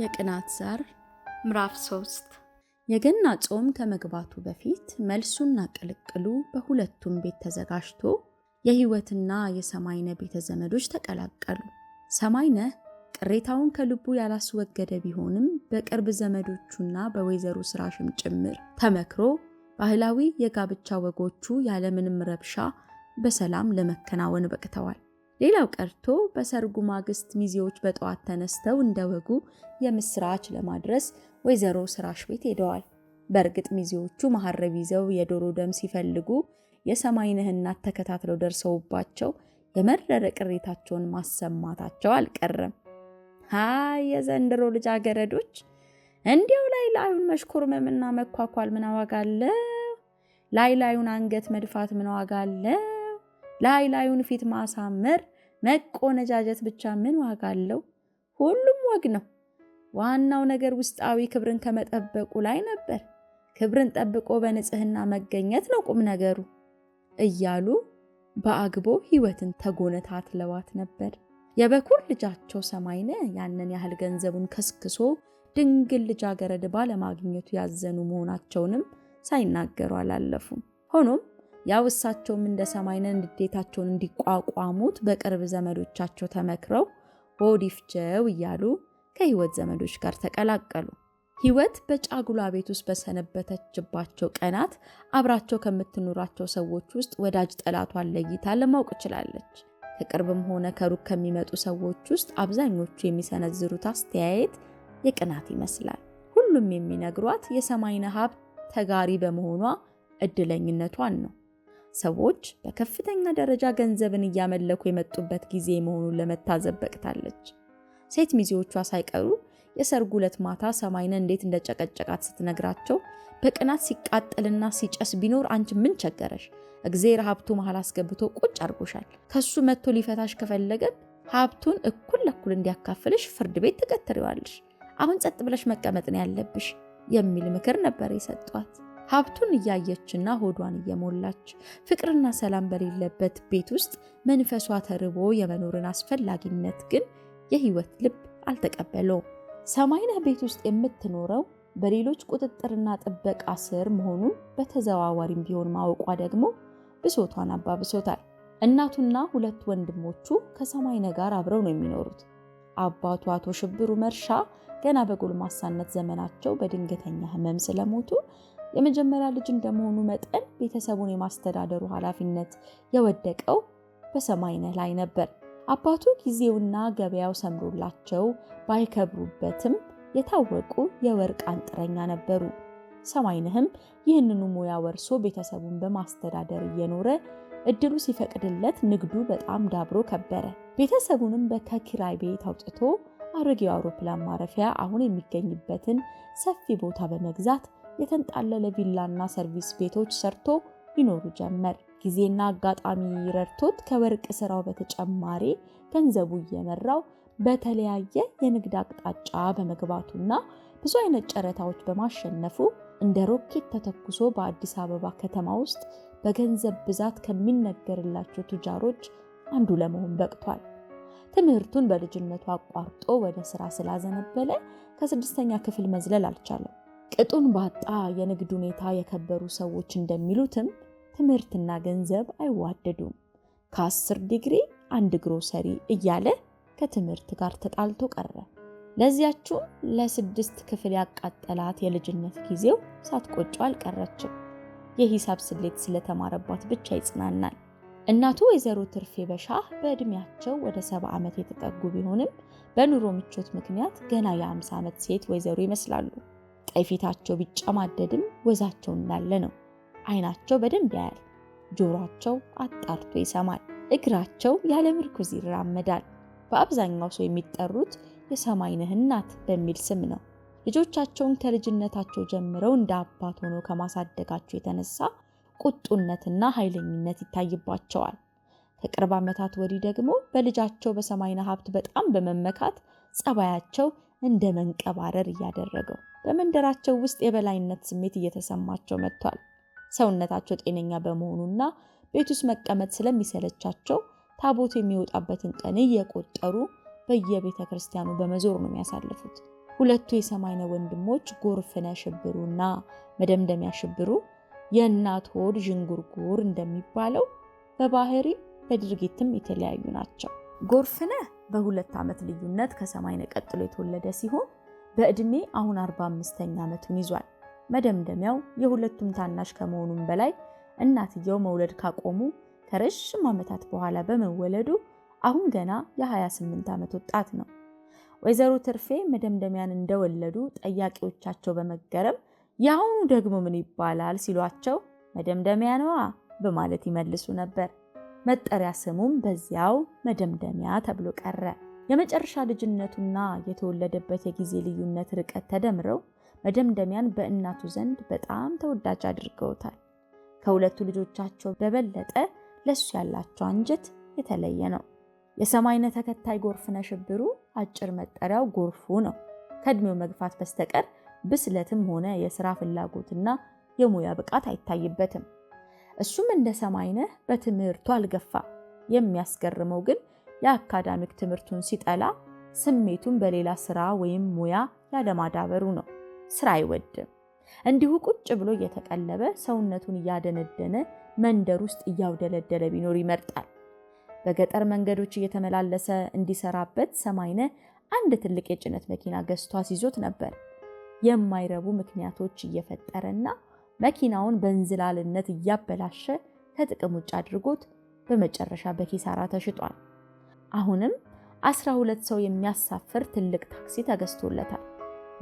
የቅናት ዛር ምዕራፍ 3 የገና ጾም ከመግባቱ በፊት መልሱና ቅልቅሉ በሁለቱም ቤት ተዘጋጅቶ የህይወትና የሰማይነህ ቤተ ዘመዶች ተቀላቀሉ። ሰማይነህ ቅሬታውን ከልቡ ያላስወገደ ቢሆንም በቅርብ ዘመዶቹና በወይዘሮ ስራሽም ጭምር ተመክሮ ባህላዊ የጋብቻ ወጎቹ ያለምንም ረብሻ በሰላም ለመከናወን በቅተዋል። ሌላው ቀርቶ በሰርጉ ማግስት ሚዜዎች በጠዋት ተነስተው እንደወጉ የምስራች ለማድረስ ወይዘሮ ስራሽ ቤት ሄደዋል። በእርግጥ ሚዜዎቹ መሐረብ ይዘው የዶሮ ደም ሲፈልጉ የሰማይነህ እናት ተከታትለው ደርሰውባቸው የመረረ ቅሬታቸውን ማሰማታቸው አልቀረም። ሃይ የዘንድሮ ልጃገረዶች እንዲያው ላዩን መሽኮርመምና መኳኳል ምን ዋጋ አለው? ላዩን አንገት መድፋት ምን ዋጋ አለው? ላዩን ፊት ማሳመር መቆነጃጀት ብቻ ምን ዋጋ አለው? ሁሉም ወግ ነው። ዋናው ነገር ውስጣዊ ክብርን ከመጠበቁ ላይ ነበር። ክብርን ጠብቆ በንጽህና መገኘት ነው ቁም ነገሩ እያሉ በአግቦ ህይወትን ተጎነታትለዋት ነበር። የበኩር ልጃቸው ሰማይነህ ያንን ያህል ገንዘቡን ከስክሶ ድንግል ልጃገረድ ባለማግኘቱ ያዘኑ መሆናቸውንም ሳይናገሩ አላለፉም። ሆኖም ያው እሳቸውም እንደ ሰማይነህ ንዴታቸውን እንዲቋቋሙት በቅርብ ዘመዶቻቸው ተመክረው ሆዲፍጀው እያሉ ከህይወት ዘመዶች ጋር ተቀላቀሉ። ህይወት በጫጉላ ቤት ውስጥ በሰነበተችባቸው ቀናት አብራቸው ከምትኖራቸው ሰዎች ውስጥ ወዳጅ ጠላቷን ለይታ ለማወቅ ችላለች። ከቅርብም ሆነ ከሩቅ ከሚመጡ ሰዎች ውስጥ አብዛኞቹ የሚሰነዝሩት አስተያየት የቅናት ይመስላል። ሁሉም የሚነግሯት የሰማይነህ ሀብት ተጋሪ በመሆኗ እድለኝነቷን ነው። ሰዎች በከፍተኛ ደረጃ ገንዘብን እያመለኩ የመጡበት ጊዜ መሆኑን ለመታዘብ በቅታለች። ሴት ሚዜዎቿ ሳይቀሩ የሰርጉ ዕለት ማታ ሰማይነህ እንዴት እንደጨቀጨቃት ስትነግራቸው በቅናት ሲቃጠልና ሲጨስ ቢኖር አንቺ ምን ቸገረሽ? እግዚአብሔር ሀብቱ መሃል አስገብቶ ቁጭ አርጎሻል። ከሱ መጥቶ ሊፈታሽ ከፈለገ ሀብቱን እኩል ለኩል እንዲያካፍልሽ ፍርድ ቤት ትገትሪዋለሽ። አሁን ጸጥ ብለሽ መቀመጥ ነው ያለብሽ የሚል ምክር ነበር የሰጧት። ሀብቱን እያየችና ሆዷን እየሞላች ፍቅርና ሰላም በሌለበት ቤት ውስጥ መንፈሷ ተርቦ የመኖርን አስፈላጊነት ግን የህይወት ልብ አልተቀበለውም። ሰማይነህ ቤት ውስጥ የምትኖረው በሌሎች ቁጥጥርና ጥበቃ ስር መሆኑን በተዘዋዋሪም ቢሆን ማወቋ ደግሞ ብሶቷን አባብሶታል። እናቱና ሁለት ወንድሞቹ ከሰማይነህ ጋር አብረው ነው የሚኖሩት። አባቱ አቶ ሽብሩ መርሻ ገና በጎልማሳነት ዘመናቸው በድንገተኛ ህመም ስለሞቱ የመጀመሪያ ልጅ እንደመሆኑ መጠን ቤተሰቡን የማስተዳደሩ ኃላፊነት የወደቀው በሰማይነህ ላይ ነበር። አባቱ ጊዜውና ገበያው ሰምሮላቸው ባይከብሩበትም የታወቁ የወርቅ አንጥረኛ ነበሩ። ሰማይነህም ይህንኑ ሙያ ወርሶ ቤተሰቡን በማስተዳደር እየኖረ እድሉ ሲፈቅድለት ንግዱ በጣም ዳብሮ ከበረ። ቤተሰቡንም ከኪራይ ቤት አውጥቶ አሮጌው አውሮፕላን ማረፊያ አሁን የሚገኝበትን ሰፊ ቦታ በመግዛት የተንጣለለ ቪላና ሰርቪስ ቤቶች ሰርቶ ይኖሩ ጀመር። ጊዜና አጋጣሚ ረድቶት ከወርቅ ስራው በተጨማሪ ገንዘቡ እየመራው በተለያየ የንግድ አቅጣጫ በመግባቱና ብዙ አይነት ጨረታዎች በማሸነፉ እንደ ሮኬት ተተኩሶ በአዲስ አበባ ከተማ ውስጥ በገንዘብ ብዛት ከሚነገርላቸው ቱጃሮች አንዱ ለመሆን በቅቷል። ትምህርቱን በልጅነቱ አቋርጦ ወደ ስራ ስላዘነበለ ከ6ኛ ክፍል መዝለል አልቻለም። ቅጡን ባጣ የንግድ ሁኔታ የከበሩ ሰዎች እንደሚሉትም ትምህርትና ገንዘብ አይዋደዱም። ከ10 ዲግሪ 1 ግሮሰሪ እያለ ከትምህርት ጋር ተጣልቶ ቀረ። ለዚያችም ለ6 ክፍል ያቃጠላት የልጅነት ጊዜው ሳትቆጨው አልቀረችም። የሂሳብ ስሌት ስለተማረባት ብቻ ይጽናናል። እናቱ ወይዘሮ ትርፌ በሻህ በእድሜያቸው ወደ 70 ዓመት የተጠጉ ቢሆንም በኑሮ ምቾት ምክንያት ገና የ50 ዓመት ሴት ወይዘሮ ይመስላሉ። ቀይ ፊታቸው ቢጨማደድም ወዛቸው እንዳለ ነው። አይናቸው በደንብ ያያል። ጆሮአቸው አጣርቶ ይሰማል። እግራቸው ያለ ምርኩዝ ይራመዳል። በአብዛኛው ሰው የሚጠሩት የሰማይነህ እናት በሚል ስም ነው። ልጆቻቸውን ከልጅነታቸው ጀምረው እንደ አባት ሆነው ከማሳደጋቸው የተነሳ ቁጡነትና ኃይለኝነት ይታይባቸዋል። ከቅርብ ዓመታት ወዲህ ደግሞ በልጃቸው በሰማይነህ ሀብት በጣም በመመካት ጸባያቸው እንደ መንቀባረር እያደረገው በመንደራቸው ውስጥ የበላይነት ስሜት እየተሰማቸው መጥቷል። ሰውነታቸው ጤነኛ በመሆኑና ቤት ውስጥ መቀመጥ ስለሚሰለቻቸው ታቦት የሚወጣበትን ቀን እየቆጠሩ በየቤተ ክርስቲያኑ በመዞር ነው የሚያሳልፉት። ሁለቱ የሰማይነህ ወንድሞች ጎርፍነህ ሽብሩና መደምደሚያ ሽብሩ የእናት ሆድ ዥንጉርጉር እንደሚባለው በባህሪ በድርጊትም የተለያዩ ናቸው። ጎርፍነህ በ2 ዓመት ልዩነት ከሰማይነህ ቀጥሎ የተወለደ ሲሆን በእድሜ አሁን 45ኛ ዓመቱን ይዟል። መደምደሚያው የሁለቱም ታናሽ ከመሆኑም በላይ እናትየው መውለድ ካቆሙ ከረጅም ዓመታት በኋላ በመወለዱ አሁን ገና የ28 ዓመት ወጣት ነው። ወይዘሮ ትርፌ መደምደሚያን እንደወለዱ ጠያቂዎቻቸው በመገረም ያሁኑ ደግሞ ምን ይባላል ሲሏቸው መደምደሚያ ነዋ በማለት ይመልሱ ነበር። መጠሪያ ስሙም በዚያው መደምደሚያ ተብሎ ቀረ። የመጨረሻ ልጅነቱና የተወለደበት የጊዜ ልዩነት ርቀት ተደምረው መደምደሚያን በእናቱ ዘንድ በጣም ተወዳጅ አድርገውታል። ከሁለቱ ልጆቻቸው በበለጠ ለሱ ያላቸው አንጀት የተለየ ነው። የሰማይነህ ተከታይ ጎርፍነህ ሽብሩ አጭር መጠሪያው ጎርፉ ነው። ከእድሜው መግፋት በስተቀር ብስለትም ሆነ የሥራ ፍላጎትና የሙያ ብቃት አይታይበትም። እሱም እንደ ሰማይነህ በትምህርቱ አልገፋም። የሚያስገርመው ግን የአካዳሚክ ትምህርቱን ሲጠላ ስሜቱን በሌላ ሥራ ወይም ሙያ ያለማዳበሩ ነው። ሥራ አይወድም። እንዲሁ ቁጭ ብሎ እየተቀለበ ሰውነቱን እያደነደነ መንደር ውስጥ እያውደለደለ ቢኖር ይመርጣል። በገጠር መንገዶች እየተመላለሰ እንዲሰራበት ሰማይነህ አንድ ትልቅ የጭነት መኪና ገዝቶ አስይዞት ነበር። የማይረቡ ምክንያቶች እየፈጠረና መኪናውን በእንዝላልነት እያበላሸ ከጥቅም ውጭ አድርጎት በመጨረሻ በኪሳራ ተሽጧል። አሁንም 12 ሰው የሚያሳፍር ትልቅ ታክሲ ተገዝቶለታል።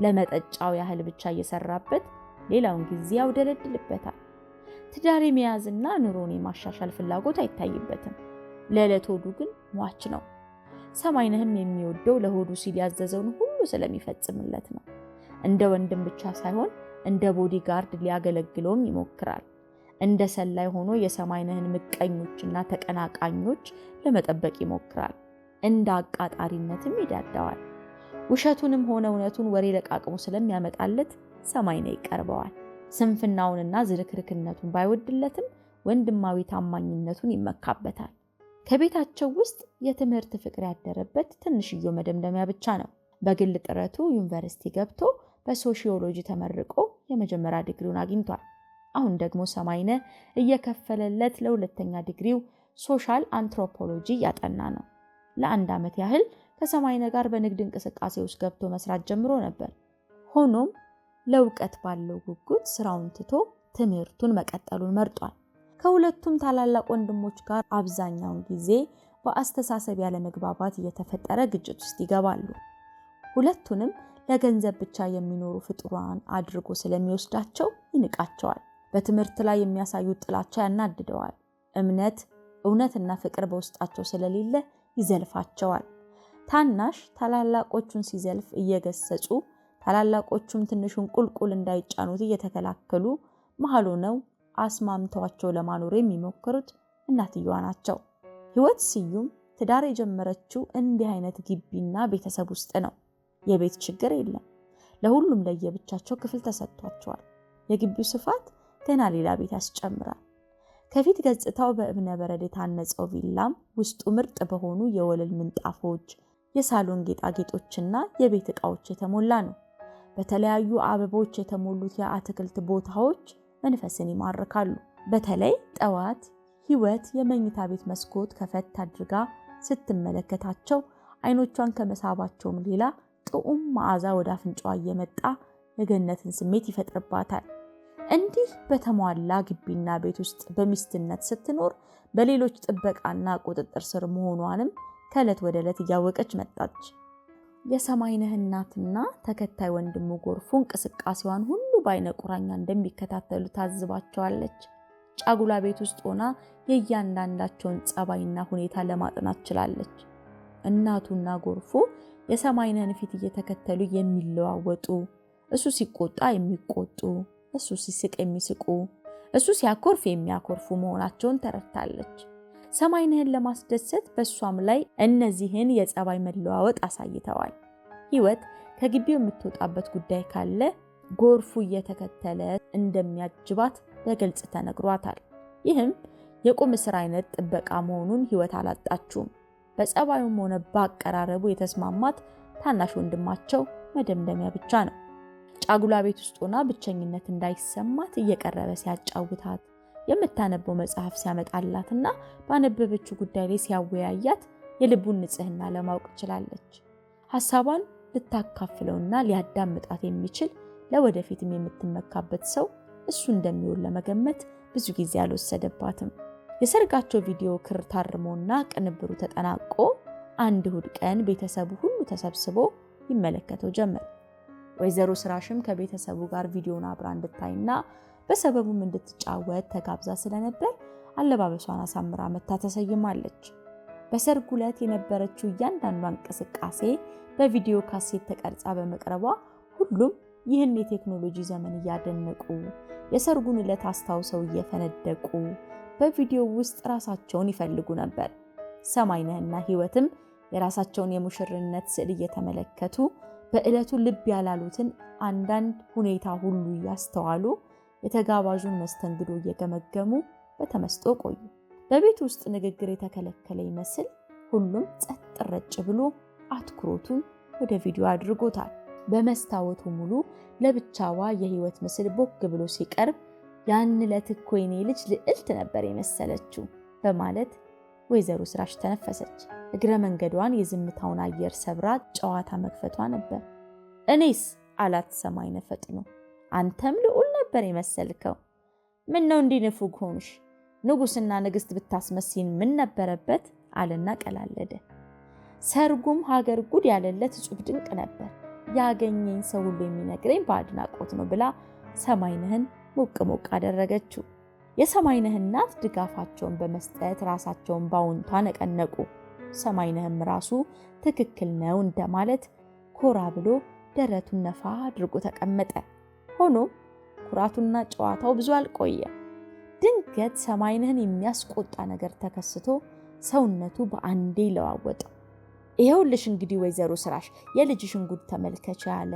ለመጠጫው ያህል ብቻ እየሰራበት ሌላውን ጊዜ ያውደለድልበታል። ትዳር የመያዝና ኑሮን የማሻሻል ፍላጎት አይታይበትም። ለዕለት ሆዱ ግን ሟች ነው። ሰማይነህም የሚወደው ለሆዱ ሲል ያዘዘውን ሁሉ ስለሚፈጽምለት ነው። እንደ ወንድም ብቻ ሳይሆን እንደ ቦዲጋርድ ሊያገለግለውም ይሞክራል። እንደ ሰላይ ሆኖ የሰማይነህን ምቀኞችና ተቀናቃኞች ለመጠበቅ ይሞክራል። እንደ አቃጣሪነትም ይዳዳዋል። ውሸቱንም ሆነ እውነቱን ወሬ ለቃቅሞ ስለሚያመጣለት ሰማይነህ ይቀርበዋል። ስንፍናውንና ዝርክርክነቱን ባይወድለትም ወንድማዊ ታማኝነቱን ይመካበታል። ከቤታቸው ውስጥ የትምህርት ፍቅር ያደረበት ትንሽዮ መደምደሚያ ብቻ ነው። በግል ጥረቱ ዩኒቨርሲቲ ገብቶ በሶሺዮሎጂ ተመርቆ የመጀመሪያ ዲግሪውን አግኝቷል። አሁን ደግሞ ሰማይነህ እየከፈለለት ለሁለተኛ ዲግሪው ሶሻል አንትሮፖሎጂ ያጠና ነው። ለ1 ዓመት ያህል ከሰማይነህ ጋር በንግድ እንቅስቃሴ ውስጥ ገብቶ መስራት ጀምሮ ነበር። ሆኖም ለእውቀት ባለው ጉጉት ስራውን ትቶ ትምህርቱን መቀጠሉን መርጧል። ከሁለቱም ታላላቅ ወንድሞች ጋር አብዛኛውን ጊዜ በአስተሳሰብ ያለመግባባት እየተፈጠረ ግጭት ውስጥ ይገባሉ። ሁለቱንም ለገንዘብ ብቻ የሚኖሩ ፍጡራን አድርጎ ስለሚወስዳቸው ይንቃቸዋል። በትምህርት ላይ የሚያሳዩት ጥላቻ ያናድደዋል። እምነት፣ እውነትና ፍቅር በውስጣቸው ስለሌለ ይዘልፋቸዋል። ታናሽ ታላላቆቹን ሲዘልፍ እየገሰጹ ታላላቆቹም ትንሹን ቁልቁል እንዳይጫኑት እየተከላከሉ መሃል ሆነው አስማምተዋቸው ለማኖር የሚሞክሩት እናትየዋ ናቸው። ሕይወት ስዩም ትዳር የጀመረችው እንዲህ አይነት ግቢና ቤተሰብ ውስጥ ነው። የቤት ችግር የለም። ለሁሉም ለየብቻቸው ክፍል ተሰጥቷቸዋል። የግቢው ስፋት ገና ሌላ ቤት ያስጨምራል። ከፊት ገጽታው በእብነ በረድ የታነጸው ቪላም ውስጡ ምርጥ በሆኑ የወለል ምንጣፎች፣ የሳሎን ጌጣጌጦችና የቤት ዕቃዎች የተሞላ ነው። በተለያዩ አበቦች የተሞሉት የአትክልት ቦታዎች መንፈስን ይማርካሉ። በተለይ ጠዋት ሕይወት የመኝታ ቤት መስኮት ከፈት አድርጋ ስትመለከታቸው አይኖቿን ከመሳባቸውም ሌላ ጥዑም መዓዛ ወደ አፍንጫዋ እየመጣ የገነትን ስሜት ይፈጥርባታል። እንዲህ በተሟላ ግቢና ቤት ውስጥ በሚስትነት ስትኖር በሌሎች ጥበቃና ቁጥጥር ስር መሆኗንም ከዕለት ወደ ዕለት እያወቀች መጣች። የሰማይነህ እናትና ተከታይ ወንድሙ ጎርፉ እንቅስቃሴዋን ሁሉ በአይነ ቁራኛ እንደሚከታተሉ ታዝባቸዋለች። ጫጉላ ቤት ውስጥ ሆና የእያንዳንዳቸውን ጸባይና ሁኔታ ለማጥናት ችላለች። እናቱና ጎርፉ የሰማይነህን ፊት እየተከተሉ የሚለዋወጡ፣ እሱ ሲቆጣ የሚቆጡ፣ እሱ ሲስቅ የሚስቁ፣ እሱ ሲያኮርፍ የሚያኮርፉ መሆናቸውን ተረድታለች። ሰማይነህን ለማስደሰት በሷም ላይ እነዚህን የጸባይ መለዋወጥ አሳይተዋል። ሕይወት ከግቢው የምትወጣበት ጉዳይ ካለ ጎርፉ እየተከተለ እንደሚያጅባት በግልጽ ተነግሯታል። ይህም የቁም እስር አይነት ጥበቃ መሆኑን ሕይወት አላጣችውም። በጸባዩም ሆነ በአቀራረቡ የተስማማት ታናሽ ወንድማቸው መደምደሚያ ብቻ ነው። ጫጉላ ቤት ውስጥ ሆና ብቸኝነት እንዳይሰማት እየቀረበ ሲያጫውታት፣ የምታነበው መጽሐፍ ሲያመጣላትና ባነበበችው ጉዳይ ላይ ሲያወያያት የልቡን ንጽህና ለማወቅ ችላለች። ሐሳቧን ልታካፍለውና ሊያዳምጣት የሚችል ለወደፊትም የምትመካበት ሰው እሱ እንደሚሆን ለመገመት ብዙ ጊዜ አልወሰደባትም። የሰርጋቸው ቪዲዮ ክር ታርሞና ቅንብሩ ተጠናቆ አንድ እሁድ ቀን ቤተሰቡ ሁሉ ተሰብስቦ ይመለከተው ጀመር። ወይዘሮ ስራሽም ከቤተሰቡ ጋር ቪዲዮን አብራ እንድታይና በሰበቡም እንድትጫወት ተጋብዛ ስለነበር አለባበሷን አሳምራ መታ ተሰይማለች። በሰርጉ ዕለት የነበረችው እያንዳንዷ እንቅስቃሴ በቪዲዮ ካሴት ተቀርጻ በመቅረቧ ሁሉም ይህን የቴክኖሎጂ ዘመን እያደነቁ የሰርጉን ዕለት አስታውሰው እየፈነደቁ በቪዲዮ ውስጥ ራሳቸውን ይፈልጉ ነበር። ሰማይነህና ህይወትም የራሳቸውን የሙሽርነት ስዕል እየተመለከቱ በዕለቱ ልብ ያላሉትን አንዳንድ ሁኔታ ሁሉ እያስተዋሉ የተጋባዡን መስተንግዶ እየገመገሙ በተመስጦ ቆዩ። በቤት ውስጥ ንግግር የተከለከለ ይመስል ሁሉም ጸጥ ረጭ ብሎ አትኩሮቱን ወደ ቪዲዮ አድርጎታል። በመስታወቱ ሙሉ ለብቻዋ የህይወት ምስል ቦግ ብሎ ሲቀርብ ያን ዕለት እኮ የኔ ልጅ ልዕልት ነበር የመሰለችው በማለት ወይዘሮ ስራሽ ተነፈሰች። እግረ መንገዷን የዝምታውን አየር ሰብራ ጨዋታ መክፈቷ ነበር። እኔስ አላት ሰማይነህ ፈጥኖ። አንተም ልዑል ነበር የመሰልከው። ምን ነው እንዲህ ንፉግ ሆንሽ? ንጉስና ንግስት ብታስመስይን ምን ነበረበት አለና ቀላለደ። ሰርጉም ሀገር ጉድ ያለለት እጹብ ድንቅ ነበር። ያገኘኝ ሰው ሁሉ የሚነግረኝ በአድናቆት ነው ብላ ሰማይነህን ሞቅ ሞቅ አደረገችው። የሰማይነህ እናት ድጋፋቸውን በመስጠት ራሳቸውን ባውንታ ነቀነቁ። ሰማይነህም ራሱ ትክክል ነው እንደማለት ኮራ ብሎ ደረቱን ነፋ አድርጎ ተቀመጠ። ሆኖም ኩራቱና ጨዋታው ብዙ አልቆየም። ድንገት ሰማይነህን የሚያስቆጣ ነገር ተከስቶ ሰውነቱ በአንዴ ለዋወጠ። ይሄውልሽ እንግዲህ ወይዘሮ ስራሽ የልጅሽን ጉድ ተመልከች አለ።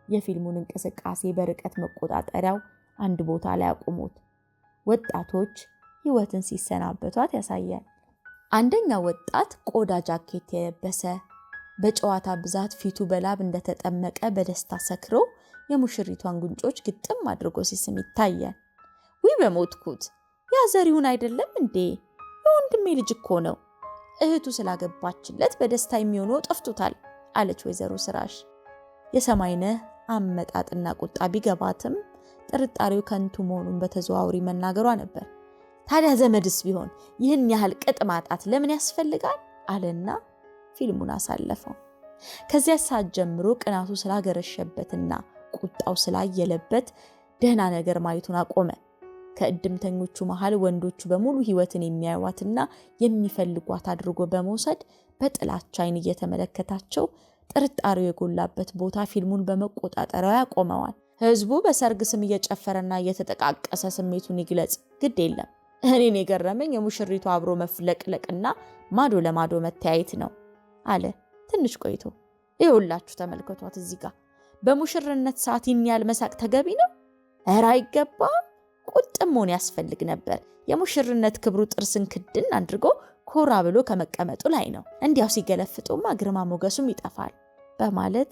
የፊልሙን እንቅስቃሴ በርቀት መቆጣጠሪያው አንድ ቦታ ላይ አቁሞት ወጣቶች ህይወትን ሲሰናበቷት ያሳያል። አንደኛው ወጣት ቆዳ ጃኬት የለበሰ በጨዋታ ብዛት ፊቱ በላብ እንደተጠመቀ በደስታ ሰክሮ የሙሽሪቷን ጉንጮች ግጥም አድርጎ ሲስም ይታያል። ውይ በሞትኩት! ያ ዘሪሁን አይደለም እንዴ? የወንድሜ ልጅ እኮ ነው። እህቱ ስላገባችለት በደስታ የሚሆነው ጠፍቶታል አለች ወይዘሮ ስራሽ። የሰማይነህ አመጣጥና ቁጣ ቢገባትም ጥርጣሬው ከንቱ መሆኑን በተዘዋውሪ መናገሯ ነበር። ታዲያ ዘመድስ ቢሆን ይህን ያህል ቅጥ ማጣት ለምን ያስፈልጋል አለና ፊልሙን አሳለፈው። ከዚያ ሰዓት ጀምሮ ቅናቱ ስላገረሸበትና ቁጣው ስላየለበት ደህና ነገር ማየቱን አቆመ። ከእድምተኞቹ መሃል ወንዶቹ በሙሉ ህይወትን የሚያዩዋትና የሚፈልጓት አድርጎ በመውሰድ በጥላቻ አይን እየተመለከታቸው ጥርጣሬው የጎላበት ቦታ ፊልሙን በመቆጣጠሪያው ያቆመዋል። ህዝቡ በሰርግ ስም እየጨፈረና እየተጠቃቀሰ ስሜቱን ይግለጽ፣ ግድ የለም። እኔን የገረመኝ የሙሽሪቱ አብሮ መፍለቅለቅና ማዶ ለማዶ መተያየት ነው አለ ትንሽ ቆይቶ። ይኸውላችሁ ተመልከቷት፣ እዚህ ጋር በሙሽርነት ሰዓት ይህን መሳቅ ተገቢ ነው? ኧረ አይገባም። ቁጥም መሆን ያስፈልግ ነበር። የሙሽርነት ክብሩ ጥርስን ክድን አድርጎ ኮራ ብሎ ከመቀመጡ ላይ ነው። እንዲያው ሲገለፍጡማ ግርማ ሞገሱም ይጠፋል በማለት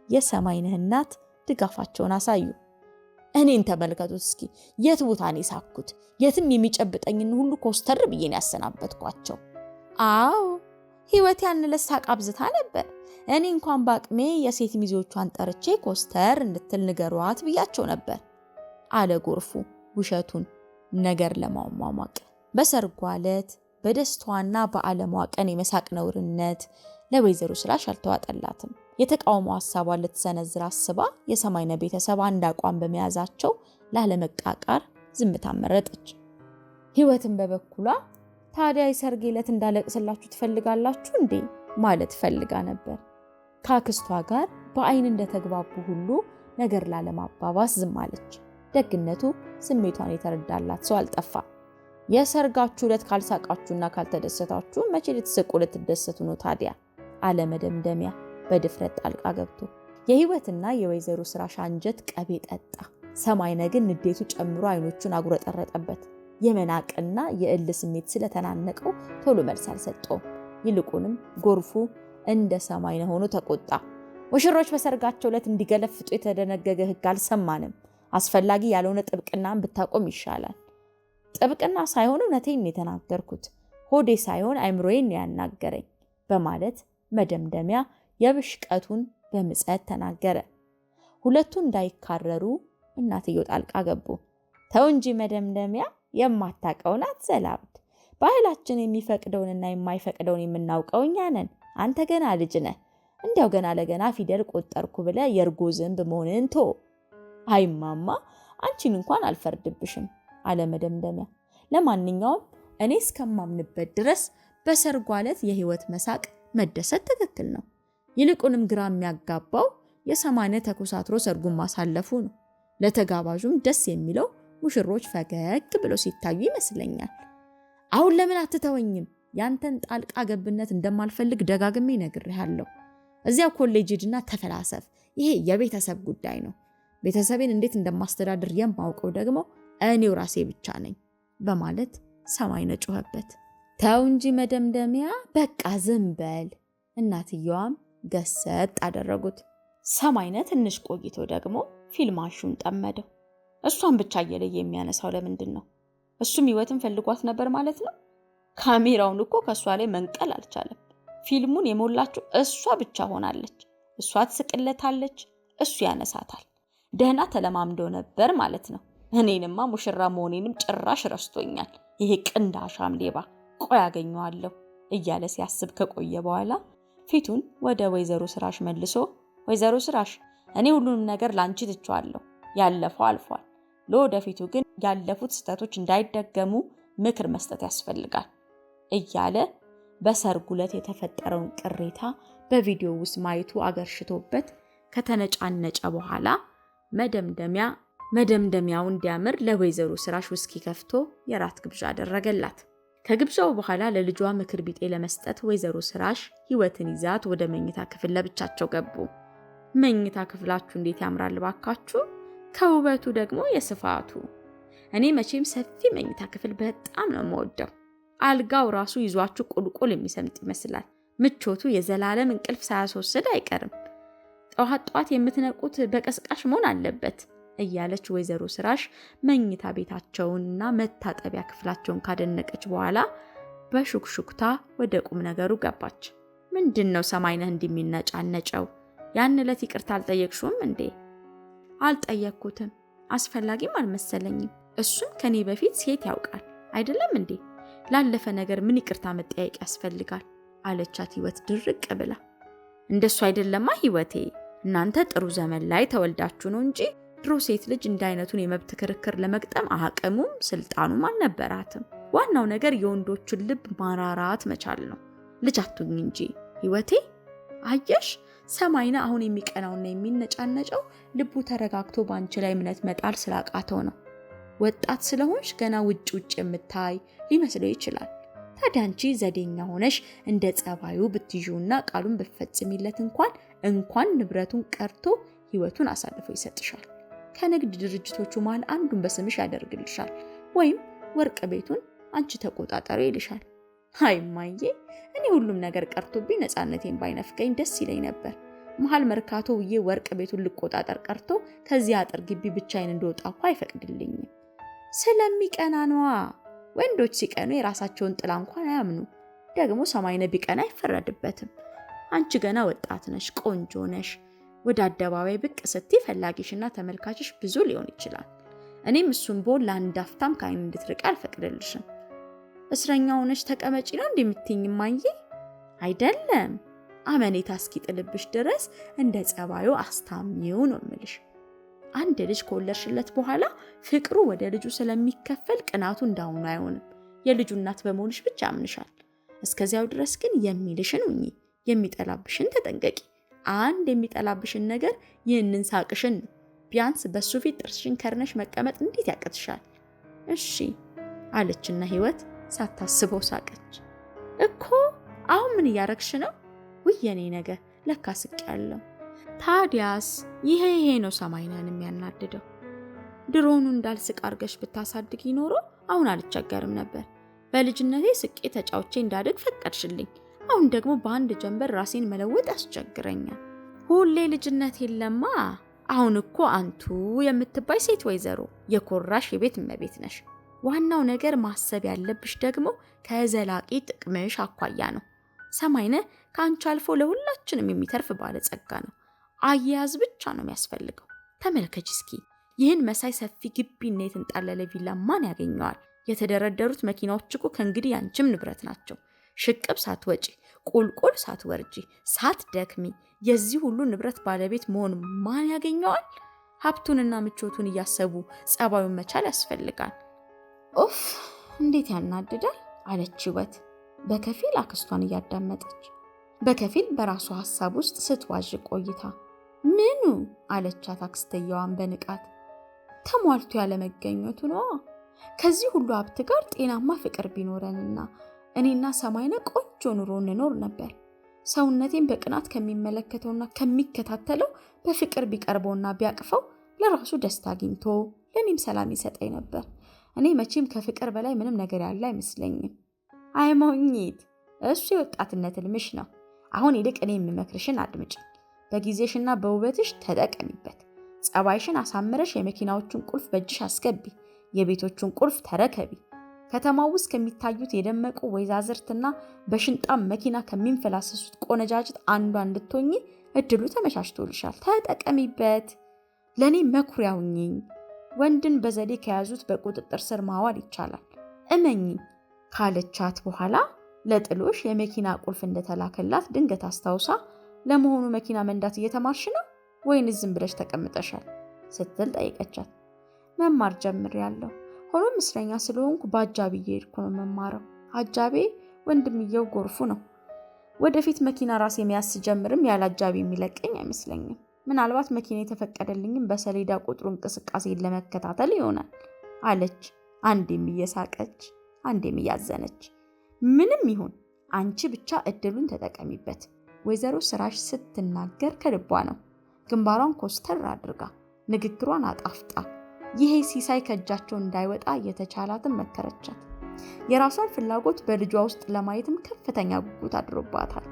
የሰማይነህ እናት ድጋፋቸውን አሳዩ። እኔን ተመልከቱት እስኪ፣ የት ቦታ ነው የሳኩት? የትም የሚጨብጠኝን ሁሉ ኮስተር ብዬን ያሰናበትኳቸው። አዎ ህይወት ያን ለሳቅ አብዝታ ነበር። እኔ እንኳን በአቅሜ የሴት ሚዜዎቿን ጠርቼ ኮስተር እንድትል ንገሯት ብያቸው ነበር አለ ጎርፉ ውሸቱን ነገር ለማሟሟቅ። በሰርጓ ዕለት በደስታዋና በዓለሟ ቀን የመሳቅ ነውርነት ለወይዘሮ ስራሽ አልተዋጠላትም። የተቃውሞ ሐሳቧን ልትሰነዝር አስባ የሰማይነህ ቤተሰብ አንድ አቋም በመያዛቸው ላለመቃቃር ዝምታ መረጠች። ህይወትን በበኩሏ ታዲያ የሰርግ ዕለት እንዳለቅስላችሁ ትፈልጋላችሁ እንዴ ማለት ፈልጋ ነበር። ከአክስቷ ጋር በአይን እንደተግባቡ ሁሉ ነገር ላለማባባስ ዝም አለች። ደግነቱ ስሜቷን የተረዳላት ሰው አልጠፋ። የሰርጋችሁ ዕለት ካልሳቃችሁና ካልተደሰታችሁ መቼ ልትስቁ ልትደሰቱ ነው ታዲያ አለ መደምደሚያ በድፍረት ጣልቃ ገብቶ። የህይወትና የወይዘሮ ስራሽ አንጀት ቀቤ ጠጣ። ሰማይነህ ግን ንዴቱ ጨምሮ አይኖቹን አጉረጠረጠበት። የመናቅና የእል ስሜት ስለተናነቀው ቶሎ መልስ አልሰጠውም። ይልቁንም ጎርፉ እንደ ሰማይነህ ሆኖ ተቆጣ። ሙሽሮች በሰርጋቸው ዕለት እንዲገለፍጡ የተደነገገ ሕግ አልሰማንም። አስፈላጊ ያልሆነ ጥብቅናን ብታቆም ይሻላል። ጥብቅና ሳይሆን እውነቴን የተናገርኩት፣ ሆዴ ሳይሆን አይምሮዬን ያናገረኝ በማለት መደምደሚያ የብሽቀቱን በምጸት ተናገረ። ሁለቱ እንዳይካረሩ እናትየው ጣልቃ ገቡ። ተው እንጂ መደምደሚያ፣ የማታውቀውን አትዘላብድ። ባህላችን የሚፈቅደውንና የማይፈቅደውን የምናውቀው እኛ ነን። አንተ ገና ልጅ ነህ። እንዲያው ገና ለገና ፊደል ቆጠርኩ ብለህ የእርጎ ዝንብ መሆንን ቶ። አይማማ፣ አንቺን እንኳን አልፈርድብሽም አለ መደምደሚያ። ለማንኛውም እኔ እስከማምንበት ድረስ በሰርጓ ዕለት የህይወት መሳቅ መደሰት ትክክል ነው። ይልቁንም ግራ የሚያጋባው የ80 ተኮሳትሮ ሰርጉን ማሳለፉ ነው። ለተጋባዡም ደስ የሚለው ሙሽሮች ፈገግ ብለው ሲታዩ ይመስለኛል። አሁን ለምን አትተወኝም? ያንተን ጣልቃ ገብነት እንደማልፈልግ ደጋግሜ ነግሬሃለሁ። እዚያው ኮሌጅ ሂድና ተፈላሰፍ። ይሄ የቤተሰብ ጉዳይ ነው። ቤተሰቤን እንዴት እንደማስተዳድር የማውቀው ደግሞ እኔው ራሴ ብቻ ነኝ በማለት ሰማይነህ ጮኸበት። ተው እንጂ መደምደሚያ፣ በቃ ዝም በል። እናትየዋም ገሰጥ አደረጉት። ሰማይነህ ትንሽ ቆይቶ ደግሞ ፊልማሹን ጠመደው። እሷን ብቻ እየለየ የሚያነሳው ለምንድን ነው? እሱም ህይወትን ፈልጓት ነበር ማለት ነው። ካሜራውን እኮ ከእሷ ላይ መንቀል አልቻለም። ፊልሙን የሞላችው እሷ ብቻ ሆናለች። እሷ ትስቅለታለች፣ እሱ ያነሳታል። ደህና ተለማምዶ ነበር ማለት ነው። እኔንማ ሙሽራ መሆኔንም ጭራሽ ረስቶኛል። ይሄ ቅንዳሻም ሌባ፣ ቆይ አገኘዋለሁ እያለ ሲያስብ ከቆየ በኋላ ፊቱን ወደ ወይዘሮ ስራሽ መልሶ፣ ወይዘሮ ስራሽ፣ እኔ ሁሉንም ነገር ላንቺ ትቼዋለሁ። ያለፈው አልፏል። ለወደፊቱ ግን ያለፉት ስህተቶች እንዳይደገሙ ምክር መስጠት ያስፈልጋል እያለ በሰርጉ ዕለት የተፈጠረውን ቅሬታ በቪዲዮ ውስጥ ማየቱ አገርሽቶበት ከተነጫነጨ በኋላ መደምደሚያው እንዲያምር ለወይዘሮ ስራሽ ውስኪ ከፍቶ የራት ግብዣ አደረገላት። ከግብዣው በኋላ ለልጇ ምክር ቢጤ ለመስጠት ወይዘሮ ስራሽ ህይወትን ይዛት ወደ መኝታ ክፍል ለብቻቸው ገቡ። መኝታ ክፍላችሁ እንዴት ያምራል ባካችሁ! ከውበቱ ደግሞ የስፋቱ። እኔ መቼም ሰፊ መኝታ ክፍል በጣም ነው የምወደው። አልጋው ራሱ ይዟችሁ ቁልቁል የሚሰምጥ ይመስላል። ምቾቱ የዘላለም እንቅልፍ ሳያስወስድ አይቀርም። ጠዋት የምትነቁት በቀስቃሽ መሆን አለበት እያለች ወይዘሮ ስራሽ መኝታ ቤታቸውንና መታጠቢያ ክፍላቸውን ካደነቀች በኋላ በሹክሹክታ ወደ ቁም ነገሩ ገባች። ምንድነው ሰማይነህ እንደሚነጫነጨው? ያን ዕለት ይቅርታ አልጠየቅሽውም እንዴ? አልጠየቅኩትም፣ አስፈላጊም አልመሰለኝም። እሱም ከኔ በፊት ሴት ያውቃል አይደለም እንዴ? ላለፈ ነገር ምን ይቅርታ መጠየቅ ያስፈልጋል? አለቻት ህይወት ድርቅ ብላ። እንደሱ አይደለማ ህይወቴ፣ እናንተ ጥሩ ዘመን ላይ ተወልዳችሁ ነው እንጂ ድሮ ሴት ልጅ እንደ አይነቱን የመብት ክርክር ለመግጠም አቅሙም ስልጣኑም አልነበራትም። ዋናው ነገር የወንዶቹን ልብ ማራራት መቻል ነው። ልጅ አትሁኝ እንጂ ህይወቴ። አየሽ፣ ሰማይነህ አሁን የሚቀናውና የሚነጫነጨው ልቡ ተረጋግቶ ባንቺ ላይ እምነት መጣል ስላቃተው ነው። ወጣት ስለሆንሽ ገና ውጭ የምታይ ሊመስለው ይችላል። ታዲያ አንቺ ዘዴኛ ሆነሽ እንደ ጸባዩ ብትይዡና ቃሉን ብትፈጽሚለት እንኳን ንብረቱን ቀርቶ ህይወቱን አሳልፎ ይሰጥሻል። ከንግድ ድርጅቶቹ መሃል አንዱን በስምሽ ያደርግልሻል፣ ወይም ወርቅ ቤቱን አንቺ ተቆጣጣሪ ይልሻል። አይማዬ፣ እኔ ሁሉም ነገር ቀርቶብኝ ነፃነቴን ባይነፍቀኝ ደስ ይለኝ ነበር። መሃል መርካቶ ውዬ ወርቅ ቤቱን ልቆጣጠር ቀርቶ ከዚህ አጥር ግቢ ብቻዬን እንደወጣ እኮ አይፈቅድልኝም። ስለሚቀና ነዋ። ወንዶች ሲቀኑ የራሳቸውን ጥላ እንኳን አያምኑ። ደግሞ ሰማይነህ ቢቀና አይፈረድበትም። አንቺ ገና ወጣት ነሽ፣ ቆንጆ ነሽ። ወደ አደባባይ ብቅ ስትይ ፈላጊሽና ተመልካችሽ ብዙ ሊሆን ይችላል። እኔም እሱን ቦል ለአንድ አፍታም ከዓይን እንድትርቅ አልፈቅድልሽም። እስረኛ ሆነሽ ተቀመጪ ነው እንደምትይኝ ማዬ? አይደለም፣ አመኔታ እስኪጥልብሽ ድረስ እንደ ጸባዩ አስታሚው ነው የምልሽ። አንድ ልጅ ከወለድሽለት በኋላ ፍቅሩ ወደ ልጁ ስለሚከፈል ቅናቱ እንዳሁኑ አይሆንም። የልጁ እናት በመሆንሽ ብቻ አምንሻል። እስከዚያው ድረስ ግን የሚልሽን ሁኚ፣ የሚጠላብሽን ተጠንቀቂ። አንድ የሚጠላብሽን ነገር ይህንን ሳቅሽን ነው። ቢያንስ በሱ ፊት ጥርስሽን ከርነሽ መቀመጥ እንዴት ያቅትሻል? እሺ አለችና ህይወት ሳታስበው ሳቀች። እኮ አሁን ምን እያረግሽ ነው? ውይ የኔ ነገር ለካ ስቄያለሁ። ታዲያስ ይሄ ነው ሰማይነህን የሚያናድደው። ድሮኑ እንዳልስቅ አርገሽ ብታሳድጊ ኖሮ አሁን አልቸገርም ነበር። በልጅነቴ ስቄ ተጫውቼ እንዳድግ ፈቀድሽልኝ። አሁን ደግሞ በአንድ ጀንበር ራሴን መለወጥ ያስቸግረኛል። ሁሌ ልጅነት የለማ። አሁን እኮ አንቱ የምትባይ ሴት ወይዘሮ የኮራሽ የቤት እመቤት ነሽ። ዋናው ነገር ማሰብ ያለብሽ ደግሞ ከዘላቂ ጥቅምሽ አኳያ ነው። ሰማይነህ ከአንቺ አልፎ ለሁላችንም የሚተርፍ ባለጸጋ ነው። አያያዝ ብቻ ነው የሚያስፈልገው። ተመልከች እስኪ ይህን መሳይ ሰፊ ግቢና የተንጣለለ ቪላ ማን ያገኘዋል? የተደረደሩት መኪናዎች እኮ ከእንግዲህ ያንቺም ንብረት ናቸው። ሽቅብ ሳትወጪ ቁልቁል ሳትወርጂ ሳትደክሚ የዚህ ሁሉ ንብረት ባለቤት መሆን ማን ያገኘዋል? ሀብቱንና ምቾቱን እያሰቡ ጸባዩን መቻል ያስፈልጋል። ኦፍ እንዴት ያናድዳል አለች ህይወት በከፊል አክስቷን እያዳመጠች፣ በከፊል በራሷ ሀሳብ ውስጥ ስትዋዥ ቆይታ። ምኑ አለቻት አክስተየዋን በንቃት። ተሟልቶ ያለመገኘቱ ነው። ከዚህ ሁሉ ሀብት ጋር ጤናማ ፍቅር ቢኖረንና እኔና ሰማይነህ ቆንጆ ኑሮ እንኖር ነበር። ሰውነቴን በቅናት ከሚመለከተውና ከሚከታተለው በፍቅር ቢቀርበውና ቢያቅፈው ለራሱ ደስታ አግኝቶ ለኔም ሰላም ይሰጠኝ ነበር። እኔ መቼም ከፍቅር በላይ ምንም ነገር ያለ አይመስለኝም። አይሞኝት፣ እሱ የወጣትነት ህልምሽ ነው። አሁን ይልቅ እኔ የምመክርሽን አድምጪ። በጊዜሽና በውበትሽ ተጠቀሚበት። ጸባይሽን አሳምረሽ የመኪናዎቹን ቁልፍ በእጅሽ አስገቢ፣ የቤቶቹን ቁልፍ ተረከቢ። ከተማው ውስጥ ከሚታዩት የደመቁ ወይዛዝርትና በሽንጣም መኪና ከሚንፈላሰሱት ቆነጃጅት አንዷ እንድትሆኚ እድሉ ተመቻችቶልሻል። ተጠቀሚበት። ለኔ መኩሪያ ሁኚኝ። ወንድን በዘዴ ከያዙት በቁጥጥር ስር ማዋል ይቻላል፣ እመኚኝ ካለቻት በኋላ ለጥሎሽ የመኪና ቁልፍ እንደተላከላት ድንገት አስታውሳ ለመሆኑ መኪና መንዳት እየተማርሽ ነው ወይንስ ዝም ብለሽ ተቀምጠሻል ስትል ጠይቀቻት። መማር ጀምሬያለሁ። ሆኖም እስረኛ ስለሆንኩ በአጃቢ እየሄድኩ ነው መማረው። አጃቤ ወንድምየው ጎርፉ ነው። ወደፊት መኪና ራሴ መያዝ ስጀምርም ያለ አጃቢ የሚለቀኝ አይመስለኝም። ምናልባት መኪና የተፈቀደልኝም በሰሌዳ ቁጥሩ እንቅስቃሴ ለመከታተል ይሆናል አለች፣ አንዴም እየሳቀች አንዴም እያዘነች። ምንም ይሁን አንቺ ብቻ እድሉን ተጠቀሚበት። ወይዘሮ ስራሽ ስትናገር ከልቧ ነው። ግንባሯን ኮስተር አድርጋ ንግግሯን አጣፍጣ ይሄ ሲሳይ ከእጃቸው እንዳይወጣ የተቻላትን መከረቻት። የራሷን ፍላጎት በልጇ ውስጥ ለማየትም ከፍተኛ ጉጉት አድሮባታል።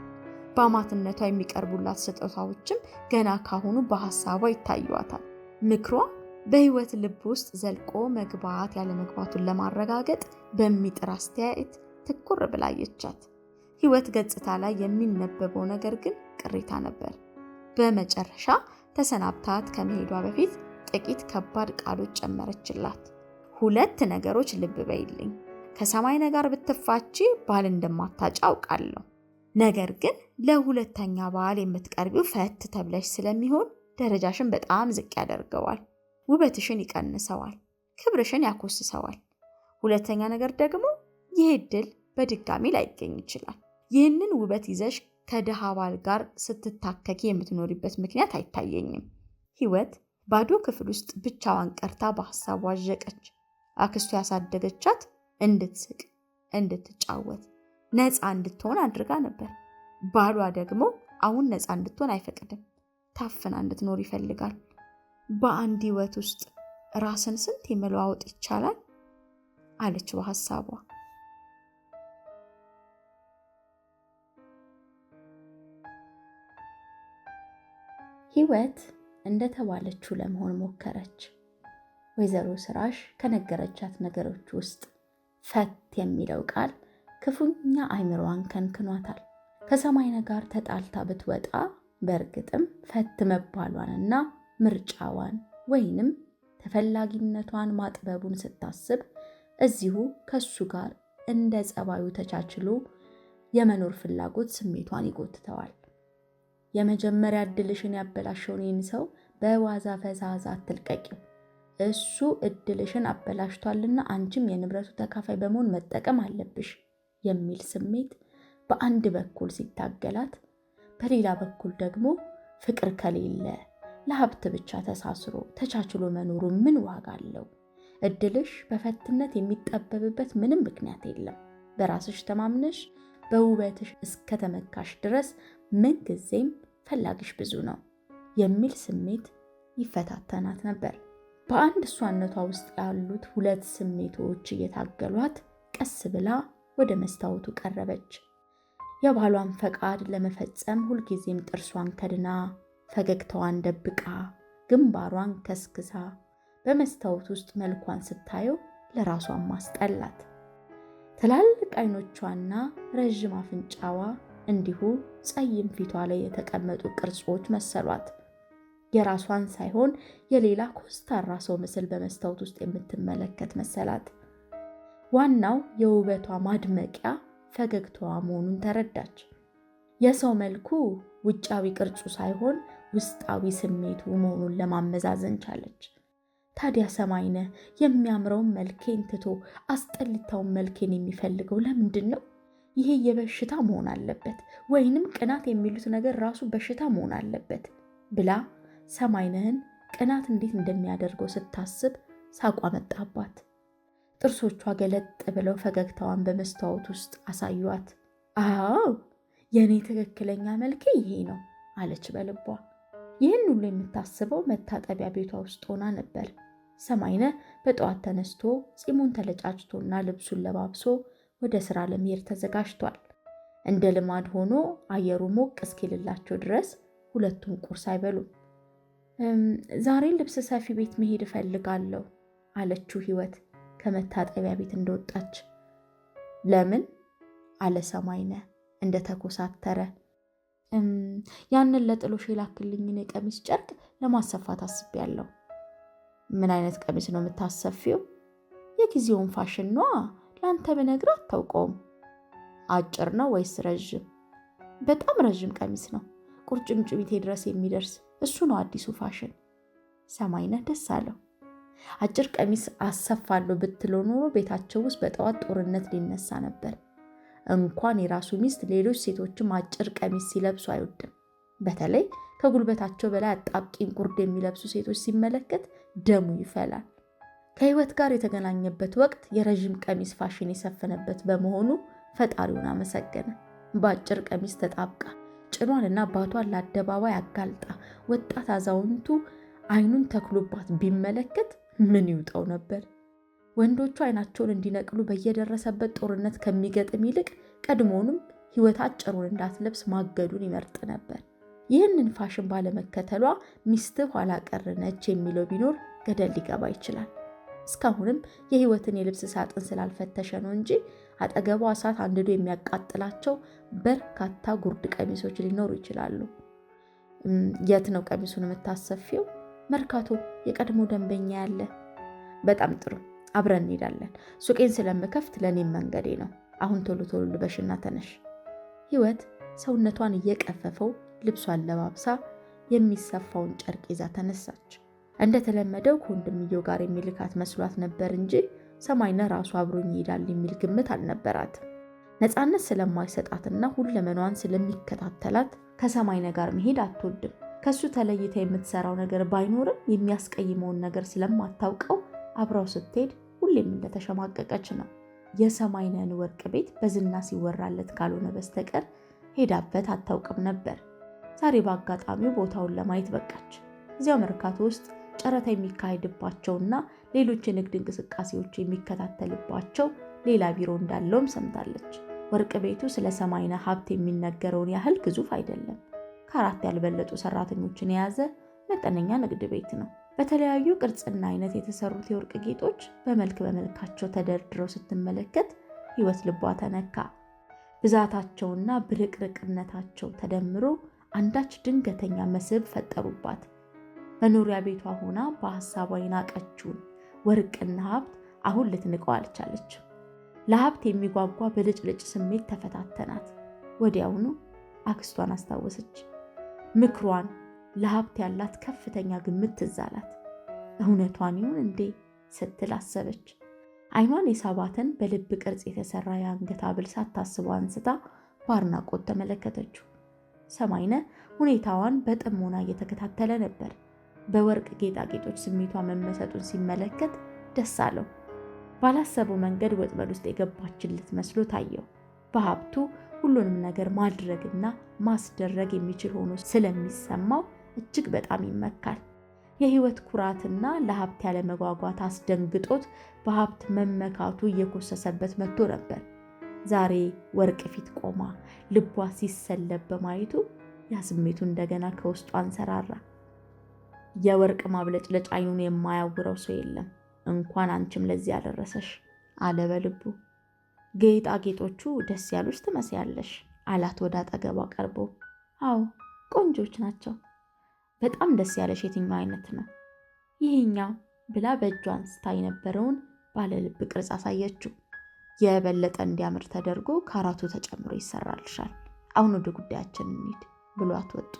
በአማትነቷ የሚቀርቡላት ስጦታዎችም ገና ካሁኑ በሐሳቧ ይታዩዋታል። ምክሯ በህይወት ልብ ውስጥ ዘልቆ መግባት ያለመግባቱን ለማረጋገጥ በሚጥር አስተያየት ትኩር ብላየቻት። ህይወት ገጽታ ላይ የሚነበበው ነገር ግን ቅሬታ ነበር። በመጨረሻ ተሰናብታት ከመሄዷ በፊት ጥቂት ከባድ ቃሎች ጨመረችላት። 2 ነገሮች ልብ በይልኝ። ከሰማይነህ ጋር ብትፋቺ ባል እንደማታጭ አውቃለሁ። ነገር ግን ለሁለተኛ ባል የምትቀርቢው ፈት ተብለሽ ስለሚሆን ደረጃሽን በጣም ዝቅ ያደርገዋል፣ ውበትሽን ይቀንሰዋል፣ ክብርሽን ያኮስሰዋል። ሁለተኛ ነገር ደግሞ ይህ ዕድል በድጋሚ ላይገኝ ይችላል። ይህንን ውበት ይዘሽ ከድሃ ባል ጋር ስትታከኪ የምትኖሪበት ምክንያት አይታየኝም። ህይወት ባዶ ክፍል ውስጥ ብቻዋን ቀርታ በሐሳብ ዋዠቀች። አክስቱ ያሳደገቻት እንድትስቅ፣ እንድትጫወት፣ ነፃ እንድትሆን አድርጋ ነበር። ባሏ ደግሞ አሁን ነፃ እንድትሆን አይፈቅድም። ታፍና እንድትኖር ይፈልጋል። በአንድ ህይወት ውስጥ ራስን ስንት መለዋወጥ ይቻላል አለች በሐሳቧ። ህይወት እንደተባለችው ለመሆን ሞከረች። ወይዘሮ ስራሽ ከነገረቻት ነገሮች ውስጥ ፈት የሚለው ቃል ክፉኛ አይምሮዋን ከንክኗታል። ከሰማይነህ ጋር ተጣልታ ብትወጣ በእርግጥም ፈት መባሏንና ምርጫዋን ወይንም ተፈላጊነቷን ማጥበቡን ስታስብ እዚሁ ከሱ ጋር እንደ ጸባዩ ተቻችሎ የመኖር ፍላጎት ስሜቷን ይጎትተዋል። የመጀመሪያ እድልሽን ያበላሸውን ይህን ሰው በዋዛ ፈዛዛ አትልቀቂው። እሱ እድልሽን አበላሽቷልና አንቺም የንብረቱ ተካፋይ በመሆን መጠቀም አለብሽ የሚል ስሜት በአንድ በኩል ሲታገላት፣ በሌላ በኩል ደግሞ ፍቅር ከሌለ ለሀብት ብቻ ተሳስሮ ተቻችሎ መኖሩ ምን ዋጋ አለው? እድልሽ በፈትነት የሚጠበብበት ምንም ምክንያት የለም። በራስሽ ተማምነሽ በውበትሽ እስከተመካሽ ድረስ ምንጊዜም ፈላጊሽ ብዙ ነው የሚል ስሜት ይፈታተናት ነበር። በአንድ እሷነቷ ውስጥ ያሉት 2 ስሜቶች እየታገሏት ቀስ ብላ ወደ መስታወቱ ቀረበች። የባሏን ፈቃድ ለመፈጸም ሁልጊዜም ጥርሷን ከድና ፈገግታዋን ደብቃ ግንባሯን ከስክሳ በመስታወት ውስጥ መልኳን ስታየው ለራሷን ማስጠላት። ትላልቅ አይኖቿና ረዥም አፍንጫዋ እንዲሁ ጸይም ፊቷ ላይ የተቀመጡ ቅርጾች መሰሏት። የራሷን ሳይሆን የሌላ ኮስታራ ሰው ምስል በመስታወት ውስጥ የምትመለከት መሰላት። ዋናው የውበቷ ማድመቂያ ፈገግታዋ መሆኑን ተረዳች። የሰው መልኩ ውጫዊ ቅርጹ ሳይሆን ውስጣዊ ስሜቱ መሆኑን ለማመዛዘን ቻለች። ታዲያ ሰማይነህ የሚያምረውን መልኬን ትቶ አስጠሊታውን መልኬን የሚፈልገው ለምንድን ነው? ይሄ የበሽታ መሆን አለበት፣ ወይንም ቅናት የሚሉት ነገር ራሱ በሽታ መሆን አለበት ብላ ሰማይነህን ቅናት እንዴት እንደሚያደርገው ስታስብ ሳቋ መጣባት። ጥርሶቿ ገለጥ ብለው ፈገግታዋን በመስታወት ውስጥ አሳዩአት። አዎ የኔ ትክክለኛ መልኬ ይሄ ነው አለች በልቧ። ይህን ሁሉ የምታስበው መታጠቢያ ቤቷ ውስጥ ሆና ነበር። ሰማይነህ በጠዋት ተነስቶ ፂሙን ተለጫጭቶና ልብሱን ለባብሶ ወደ ስራ ለመሄድ ተዘጋጅቷል። እንደ ልማድ ሆኖ አየሩ ሞቅ እስኪልላቸው ድረስ ሁለቱም ቁርስ አይበሉም። ዛሬ ልብስ ሰፊ ቤት መሄድ እፈልጋለሁ አለችው ህይወት ከመታጠቢያ ቤት እንደወጣች። ለምን አለ ሰማይነህ እንደተኮሳተረ። ያንን ለጥሎሽ የላክልኝን የቀሚስ ጨርቅ ለማሰፋት አስቤያለሁ። ምን አይነት ቀሚስ ነው የምታሰፊው? የጊዜውን ፋሽን ነዋ። ለአንተ ብነግርህ አታውቀውም። አጭር ነው ወይስ ረዥም? በጣም ረዥም ቀሚስ ነው፣ ቁርጭምጭሚቴ ድረስ የሚደርስ እሱ ነው አዲሱ ፋሽን። ሰማይነህ ደስ አለው። አጭር ቀሚስ አሰፋለሁ ብትለው ኖሮ ቤታቸው ውስጥ በጠዋት ጦርነት ሊነሳ ነበር። እንኳን የራሱ ሚስት ሌሎች ሴቶችም አጭር ቀሚስ ሲለብሱ አይወድም። በተለይ ከጉልበታቸው በላይ አጣብቂኝ ጉርድ የሚለብሱ ሴቶች ሲመለከት ደሙ ይፈላል። ከህይወት ጋር የተገናኘበት ወቅት የረዥም ቀሚስ ፋሽን የሰፈነበት በመሆኑ ፈጣሪውን አመሰገነ። በአጭር ቀሚስ ተጣብቃ ጭኗንና ባቷን ለአደባባይ አጋልጣ ወጣት አዛውንቱ አይኑን ተክሎባት ቢመለከት ምን ይውጠው ነበር? ወንዶቹ አይናቸውን እንዲነቅሉ በየደረሰበት ጦርነት ከሚገጥም ይልቅ ቀድሞውንም ህይወት አጭሩን እንዳትለብስ ማገዱን ይመርጥ ነበር። ይህንን ፋሽን ባለመከተሏ ሚስት ኋላ ቀር ነች የሚለው ቢኖር ገደል ሊገባ ይችላል። እስካሁንም የህይወትን የልብስ ሳጥን ስላልፈተሸ ነው እንጂ አጠገቧ እሳት አንድዶ የሚያቃጥላቸው በርካታ ጉርድ ቀሚሶች ሊኖሩ ይችላሉ። የት ነው ቀሚሱን የምታሰፊው? መርካቶ፣ የቀድሞ ደንበኛ ያለ። በጣም ጥሩ፣ አብረን እንሄዳለን። ሱቄን ስለምከፍት ለእኔም መንገዴ ነው። አሁን ቶሎ ቶሎ ልበሽና ተነሽ። ህይወት ሰውነቷን እየቀፈፈው ልብሷን ለባብሳ የሚሰፋውን ጨርቅ ይዛ ተነሳች። እንደተለመደው ከወንድምየው ጋር የሚልካት መስሏት ነበር እንጂ ሰማይነህ ራሱ አብሮኝ ይሄዳል የሚል ግምት አልነበራትም። ነፃነት ስለማይሰጣትና ሁለመኗን ስለሚከታተላት ከሰማይነህ ጋር መሄድ አትወድም። ከሱ ተለይታ የምትሰራው ነገር ባይኖርም የሚያስቀይመውን ነገር ስለማታውቀው አብራው ስትሄድ ሁሌም እንደተሸማቀቀች ነው። የሰማይነህን ወርቅ ቤት በዝና ሲወራለት ካልሆነ በስተቀር ሄዳበት አታውቅም ነበር። ዛሬ በአጋጣሚው ቦታውን ለማየት በቃች። እዚያው መርካቶ ውስጥ ጨረታ የሚካሄድባቸውና ሌሎች የንግድ እንቅስቃሴዎች የሚከታተልባቸው ሌላ ቢሮ እንዳለውም ሰምታለች። ወርቅ ቤቱ ስለ ሰማይነህ ሀብት የሚነገረውን ያህል ግዙፍ አይደለም። ከ4 ያልበለጡ ሰራተኞችን የያዘ መጠነኛ ንግድ ቤት ነው። በተለያዩ ቅርጽና አይነት የተሰሩት የወርቅ ጌጦች በመልክ በመልካቸው ተደርድረው ስትመለከት ህይወት ልቧ ተነካ። ብዛታቸውና ብርቅርቅነታቸው ተደምሮ አንዳች ድንገተኛ መስህብ ፈጠሩባት። መኖሪያ ቤቷ ሆና በሐሳቧ የናቀችውን ወርቅና ሀብት አሁን ልትንቀው አልቻለችም። ለሀብት የሚጓጓ ብልጭልጭ ስሜት ተፈታተናት። ወዲያውኑ አክስቷን አስታወሰች። ምክሯን፣ ለሀብት ያላት ከፍተኛ ግምት ትዝ አላት። እውነቷን ይሁን እንዴ ስትል አሰበች። አይኗን የሳባትን በልብ ቅርጽ የተሰራ የአንገት ሐብል ሳታስበው አንስታ በአድናቆት ተመለከተችው። ሰማይነህ ሁኔታዋን በጥሞና እየተከታተለ ነበር። በወርቅ ጌጣጌጦች ስሜቷ መመሰጡን ሲመለከት ደስ አለው። ባላሰበው መንገድ ወጥመድ ውስጥ የገባችለት መስሎ ታየው። በሀብቱ ሁሉንም ነገር ማድረግና ማስደረግ የሚችል ሆኖ ስለሚሰማው እጅግ በጣም ይመካል። የህይወት ኩራትና ለሀብት ያለመጓጓት አስደንግጦት በሀብት መመካቱ እየኮሰሰበት መጥቶ ነበር። ዛሬ ወርቅ ፊት ቆማ ልቧ ሲሰለብ በማየቱ ያ ስሜቱ እንደገና ከውስጡ አንሰራራ። የወርቅ ማብለጭለጭ አይኑን የማያውረው ሰው የለም፣ እንኳን አንቺም ለዚህ ያደረሰሽ አለ በልቡ። ጌጣጌጦቹ ደስ ያሉሽ ትመስያለሽ አላት ወደ አጠገቧ ቀርቦ። አዎ ቆንጆች ናቸው። በጣም ደስ ያለሽ የትኛው አይነት ነው? ይሄኛው ብላ በእጇ አንስታ የነበረውን ባለ ልብ ቅርጽ አሳየችው። የበለጠ እንዲያምር ተደርጎ ካራቱ ተጨምሮ ይሰራልሻል። አሁን ወደ ጉዳያችን እንሂድ ብሏት ወጡ።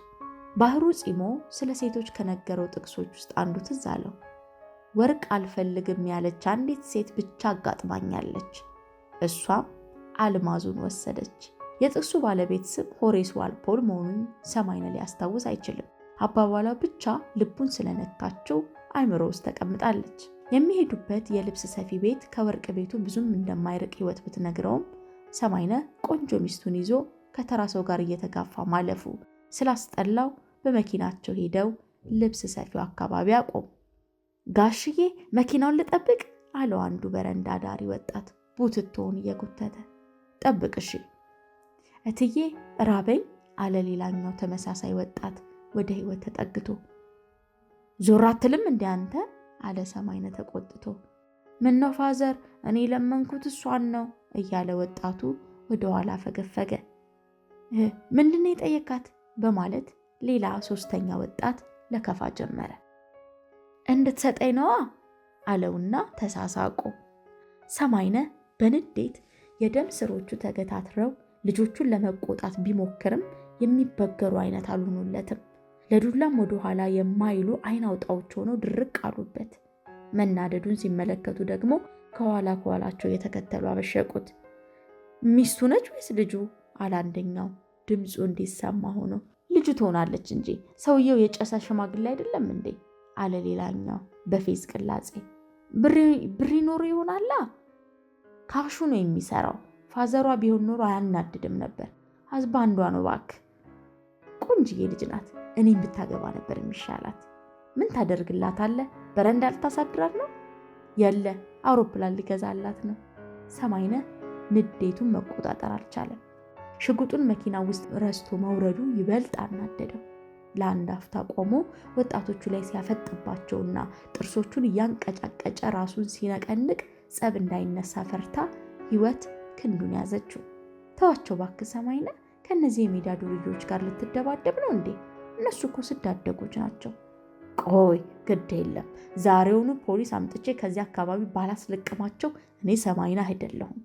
ባህሩ ፂሞ ስለ ሴቶች ከነገረው ጥቅሶች ውስጥ አንዱ ትዝ አለው። ወርቅ አልፈልግም ያለች አንዲት ሴት ብቻ አጋጥማኛለች፣ እሷም አልማዙን ወሰደች። የጥቅሱ ባለቤት ስም ሆሬስ ዋልፖል መሆኑን ሰማይነህ ሊያስታውስ አይችልም። አባባሏ ብቻ ልቡን ስለነካቸው አይምሮ ውስጥ ተቀምጣለች። የሚሄዱበት የልብስ ሰፊ ቤት ከወርቅ ቤቱ ብዙም እንደማይርቅ ህይወት ብትነግረውም ሰማይነህ ቆንጆ ሚስቱን ይዞ ከተራ ሰው ጋር እየተጋፋ ማለፉ ስላስጠላው በመኪናቸው ሄደው ልብስ ሰፊው አካባቢ አቆሙ። ጋሽዬ መኪናውን ልጠብቅ አለው አንዱ በረንዳ ዳሪ ወጣት ቡትቶውን እየጎተተ። ጠብቅ እሺ እትዬ ራበኝ አለ ሌላኛው ተመሳሳይ ወጣት ወደ ህይወት ተጠግቶ። ዞር አትልም እንዴ አንተ አለ ሰማይነህ ተቆጥቶ። ምነው ፋዘር እኔ ለመንኩት እሷን ነው እያለ ወጣቱ ወደ ኋላ ፈገፈገ። ምንድነው የጠየካት በማለት ሌላ ሶስተኛ ወጣት ለከፋ ጀመረ። እንድትሰጠኝ ነዋ አለውና ተሳሳቁ። ሰማይነህ በንዴት የደም ስሮቹ ተገታትረው ልጆቹን ለመቆጣት ቢሞክርም የሚበገሩ አይነት አልሆኑለትም። ለዱላም ወደ ኋላ የማይሉ አይን አውጣዎች ሆነው ድርቅ አሉበት። መናደዱን ሲመለከቱ ደግሞ ከኋላቸው የተከተሉ አበሸቁት። ሚስቱ ነች ወይስ ልጁ አለ አንደኛው ድምፁ እንዲሰማ ሆኖ። ልጁ ትሆናለች እንጂ ሰውየው የጨሰ ሽማግሌ አይደለም እንዴ አለ ሌላኛው በፌዝ ቅላጼ። ብሪ ኖሮ ይሆናላ ካሹ ነው የሚሰራው። ፋዘሯ ቢሆን ኖሮ አያናድድም ነበር። አዝባ አንዷ ነው እባክህ። ቆንጅዬ ልጅ ናት። እኔም ብታገባ ነበር የሚሻላት። ምን ታደርግላታለህ? በረንዳ ልታሳድራት ነው? የለ አውሮፕላን ሊገዛላት ነው። ሰማይነህ ንዴቱን መቆጣጠር አልቻለም። ሽጉጡን መኪና ውስጥ ረስቶ መውረዱ ይበልጥ አናደደው። ለአንድ አፍታ ቆሞ ወጣቶቹ ላይ ሲያፈጥባቸውና ጥርሶቹን እያንቀጫቀጨ ራሱን ሲነቀንቅ ጸብ እንዳይነሳ ፈርታ ህይወት ክንዱን ያዘችው። ተዋቸው እባክህ ሰማይነህ፣ ከነዚህ የሜዳ ዱርዬዎች ጋር ልትደባደብ ነው እንዴ? እነሱ እኮ ስዳደጎች ናቸው። ቆይ ግድ የለም ዛሬውኑ ፖሊስ አምጥቼ ከዚህ አካባቢ ባላስለቅማቸው እኔ ሰማይነህ አይደለሁም።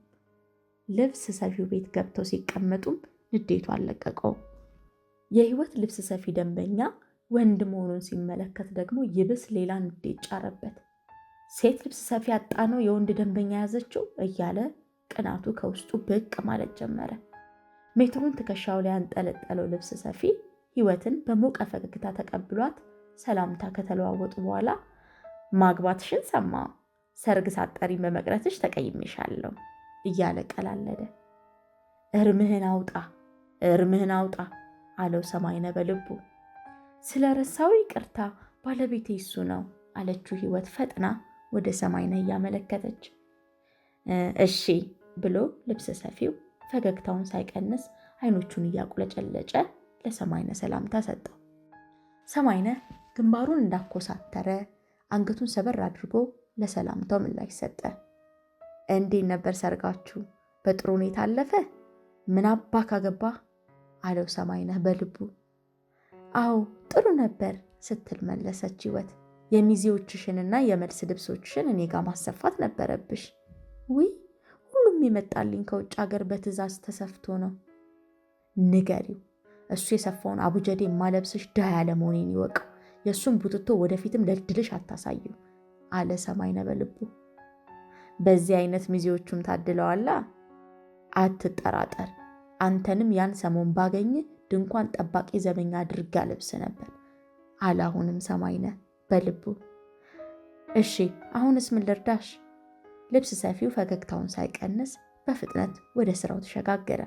ልብስ ሰፊው ቤት ገብተው ሲቀመጡም ንዴቱ አልለቀቀው። የህይወት ልብስ ሰፊ ደንበኛ ወንድ መሆኑን ሲመለከት ደግሞ ይብስ ሌላ ንዴት ጫረበት። ሴት ልብስ ሰፊ አጣ ነው የወንድ ደንበኛ ያዘችው እያለ ቅናቱ ከውስጡ ብቅ ማለት ጀመረ። ሜትሩን ትከሻው ላይ ያንጠለጠለው ልብስ ሰፊ ህይወትን በሞቀ ፈገግታ ተቀብሏት ሰላምታ ከተለዋወጡ በኋላ ማግባትሽን ሰማ፣ ሰርግ ሳትጠሪ በመቅረትሽ ተቀይሜሻለሁ እያለ ቀላለደ። እርምህን አውጣ አለው ሰማይነህ በልቡ። ስለረሳው ይቅርታ ባለቤቴ እሱ ነው አለችው ህይወት ፈጥና ወደ ሰማይነህ እያመለከተች። እሺ ብሎ ልብስ ሰፊው ፈገግታውን ሳይቀንስ አይኖቹን እያቁለጨለጨ ለሰማይነህ ሰላምታ ሰጠው። ሰማይነህ ግንባሩን እንዳኮሳተረ አንገቱን ሰበር አድርጎ ለሰላምታው ምላሽ ሰጠ። እንዴት ነበር ሰርጋችሁ? በጥሩ ሁኔታ አለፈ? ምን አባ ካገባ አለው ሰማይነህ በልቡ። አዎ ጥሩ ነበር ስትል መለሰች ህይወት። የሚዜዎችሽንና የመልስ ልብሶችሽን እኔ ጋር ማሰፋት ነበረብሽ። ውይ ሁሉም የመጣልኝ ከውጭ ሀገር በትዕዛዝ ተሰፍቶ ነው። ንገሪው እሱ የሰፋውን አቡጀዴ የማለብስሽ ድሃ ያለመሆኔን ይወቀው። የእሱን ቡትቶ ወደፊትም ለድልሽ አታሳዩ አለ ሰማይነህ በልቡ። በዚህ አይነት ሚዜዎቹም ታድለዋላ። አትጠራጠር፣ አንተንም ያን ሰሞን ባገኝ ድንኳን ጠባቂ ዘበኛ አድርጋ ልብስ ነበር አለ አሁንም ሰማይነህ በልቡ። እሺ አሁንስ ምን ልርዳሽ? ልብስ ሰፊው ፈገግታውን ሳይቀንስ በፍጥነት ወደ ስራው ተሸጋገረ።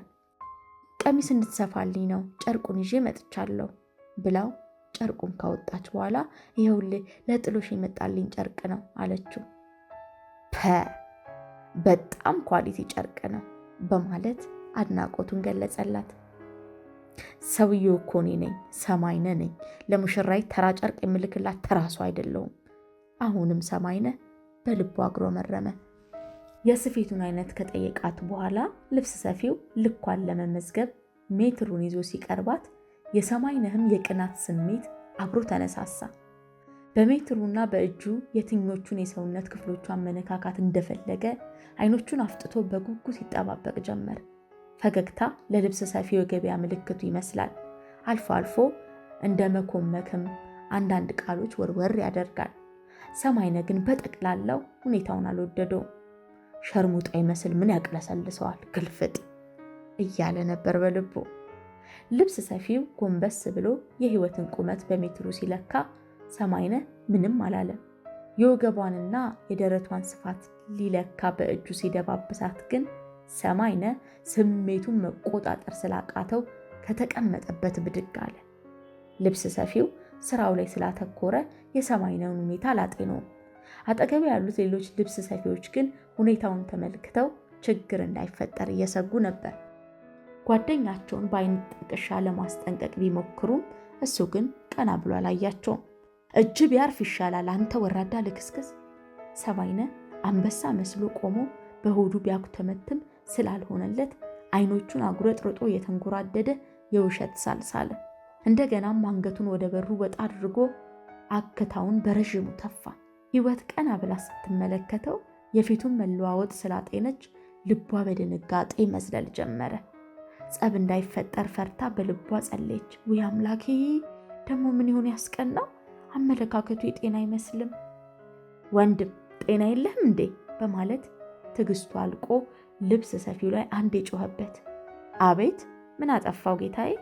ቀሚስ እንድትሰፋልኝ ነው ጨርቁን ይዤ መጥቻለሁ ብላው ጨርቁን ካወጣች በኋላ ይኸውልህ ለጥሎሽ የመጣልኝ ጨርቅ ነው አለችው። በጣም ኳሊቲ ጨርቅ ነው በማለት አድናቆቱን ገለጸላት። ሰውዬው እኮ እኔ ነኝ፣ ሰማይነህ ነኝ። ለሙሽራይ ተራ ጨርቅ የምልክላት ተራሱ አይደለሁም። አሁንም ሰማይነህ በልቡ አጉረመረመ። የስፌቱን አይነት ከጠየቃት በኋላ ልብስ ሰፊው ልኳን ለመመዝገብ ሜትሩን ይዞ ሲቀርባት የሰማይነህም የቅናት ስሜት አብሮ ተነሳሳ። በሜትሩና በእጁ የትኞቹን የሰውነት ክፍሎቿን መነካካት እንደፈለገ አይኖቹን አፍጥቶ በጉጉት ይጠባበቅ ጀመር። ፈገግታ ለልብስ ሰፊው የገበያ ምልክቱ ይመስላል። አልፎ አልፎ እንደ መኮመክም አንዳንድ ቃሎች ወርወር ያደርጋል። ሰማይነህ ግን በጠቅላላው ሁኔታውን አልወደደውም። ሸርሙጣ ይመስል ምን ያቅለሰልሰዋል ግልፍጥ እያለ ነበር በልቡ። ልብስ ሰፊው ጎንበስ ብሎ የህይወትን ቁመት በሜትሩ ሲለካ ሰማይነህ ምንም አላለም። የወገቧንና የደረቷን ስፋት ሊለካ በእጁ ሲደባብሳት ግን ሰማይነህ ስሜቱን መቆጣጠር ስላቃተው ከተቀመጠበት ብድግ አለ። ልብስ ሰፊው ስራው ላይ ስላተኮረ የሰማይነህን ሁኔታ አላጤነውም። አጠገቡ ያሉት ሌሎች ልብስ ሰፊዎች ግን ሁኔታውን ተመልክተው ችግር እንዳይፈጠር እየሰጉ ነበር። ጓደኛቸውን በአይን ጥቅሻ ለማስጠንቀቅ ቢሞክሩም እሱ ግን ቀና ብሎ አላያቸውም። እጅ ቢያርፍ ይሻላል አንተ ወራዳ ልክስክስ። ሰማይነህ አንበሳ መስሎ ቆሞ በሆዱ ቢያኩተመትም ስላልሆነለት አይኖቹን አጉረጥርጦ የተንጎራደደ የውሸት ሳልሳለ። እንደገናም አንገቱን ወደ በሩ ወጣ አድርጎ አክታውን በረዥሙ ተፋ። ህይወት ቀና ብላ ስትመለከተው የፊቱን መለዋወጥ ስላጤነች ልቧ በድንጋጤ መዝለል ጀመረ። ጸብ እንዳይፈጠር ፈርታ በልቧ ጸለየች። ውይ አምላኬ፣ ደግሞ ምን ይሆን ያስቀናው? አመለካከቱ የጤና አይመስልም። ወንድም ጤና የለህም እንዴ? በማለት ትዕግስቱ አልቆ ልብስ ሰፊው ላይ አንድ የጮኸበት። አቤት፣ ምን አጠፋው ጌታዬ?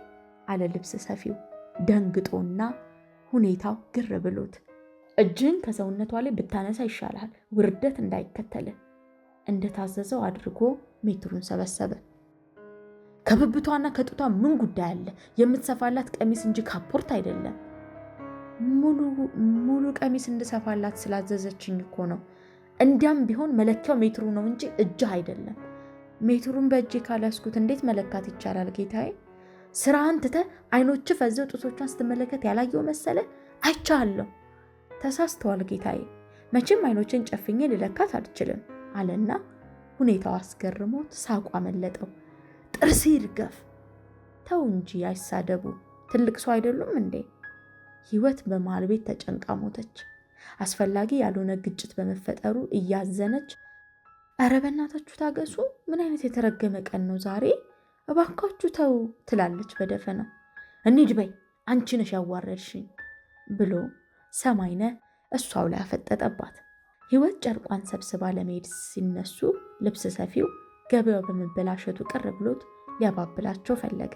አለ ልብስ ሰፊው ደንግጦና ሁኔታው ግር ብሎት። እጅን ከሰውነቷ ላይ ብታነሳ ይሻላል፣ ውርደት እንዳይከተል እንደታዘዘው አድርጎ ሜትሩን ሰበሰበ። ከብብቷና ከጡቷ ምን ጉዳይ አለ? የምትሰፋላት ቀሚስ እንጂ ካፖርት አይደለም። ሙሉ ቀሚስ እንድሰፋላት ስላዘዘችኝ እኮ ነው። እንዲያም ቢሆን መለኪያው ሜትሩ ነው እንጂ እጅህ አይደለም። ሜትሩን በእጄ ካላስኩት እንዴት መለካት ይቻላል ጌታዬ? ስራህን ትተህ አይኖች ፈዘው ጡቶቿን ስትመለከት ያላየው መሰለ? አይቻለሁ። ተሳስተዋል ጌታዬ፣ መቼም አይኖችን ጨፍኜ ልለካት አልችልም አለና ሁኔታው አስገርሞት ሳቋ መለጠው። ጥርስ ይርገፍ። ተው እንጂ አይሳደቡ፣ ትልቅ ሰው አይደሉም እንዴ? ህይወት በመሃል ቤት ተጨንቃ ሞተች። አስፈላጊ ያልሆነ ግጭት በመፈጠሩ እያዘነች ኧረ በእናታችሁ ታገሱ፣ ምን አይነት የተረገመ ቀን ነው ዛሬ፣ እባካችሁ ተው ትላለች በደፈናው። እንሂድ በይ አንቺ ነሽ ያዋረድሽኝ ብሎ ሰማይነህ እሷው ላይ አፈጠጠባት። ህይወት ጨርቋን ሰብስባ ለመሄድ ሲነሱ ልብስ ሰፊው ገበያው በመበላሸቱ ቅር ብሎት ሊያባብላቸው ፈለገ።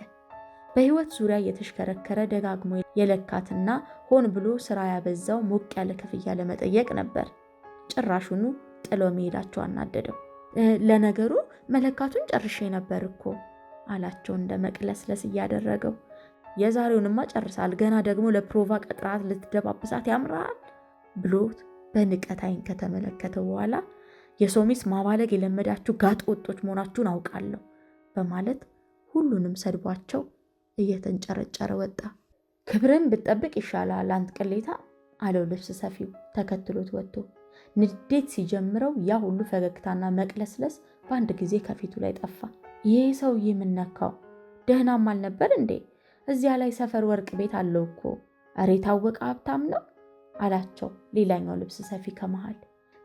በህይወት ዙሪያ የተሽከረከረ ደጋግሞ የለካትና ሆን ብሎ ስራ ያበዛው ሞቅ ያለ ክፍያ ለመጠየቅ ነበር። ጭራሹኑ ጥሎ መሄዳቸው አናደደው። ለነገሩ መለካቱን ጨርሼ ነበር እኮ አላቸው እንደ መቅለስለስ እያደረገው። የዛሬውንማ ጨርሳል፣ ገና ደግሞ ለፕሮቫ ቀጥራት ልትደባብሳት ያምራል ብሎት በንቀት አይን ከተመለከተው በኋላ የሰው ሚስት ማባለግ የለመዳችሁ ጋጥ ወጦች መሆናችሁን አውቃለሁ በማለት ሁሉንም ሰድቧቸው እየተንጨረጨረ ወጣ። ክብርን ብትጠብቅ ይሻላል አንተ ቅሌታ አለው ልብስ ሰፊው ተከትሎት ወጥቶ። ንዴት ሲጀምረው ያ ሁሉ ፈገግታና መቅለስለስ በአንድ ጊዜ ከፊቱ ላይ ጠፋ። ይህ ሰውዬ ምን ነካው? ደህናም አልነበር እንዴ? እዚያ ላይ ሰፈር ወርቅ ቤት አለው እኮ። እረ የታወቀ ሀብታም ነው አላቸው ሌላኛው ልብስ ሰፊ ከመሃል።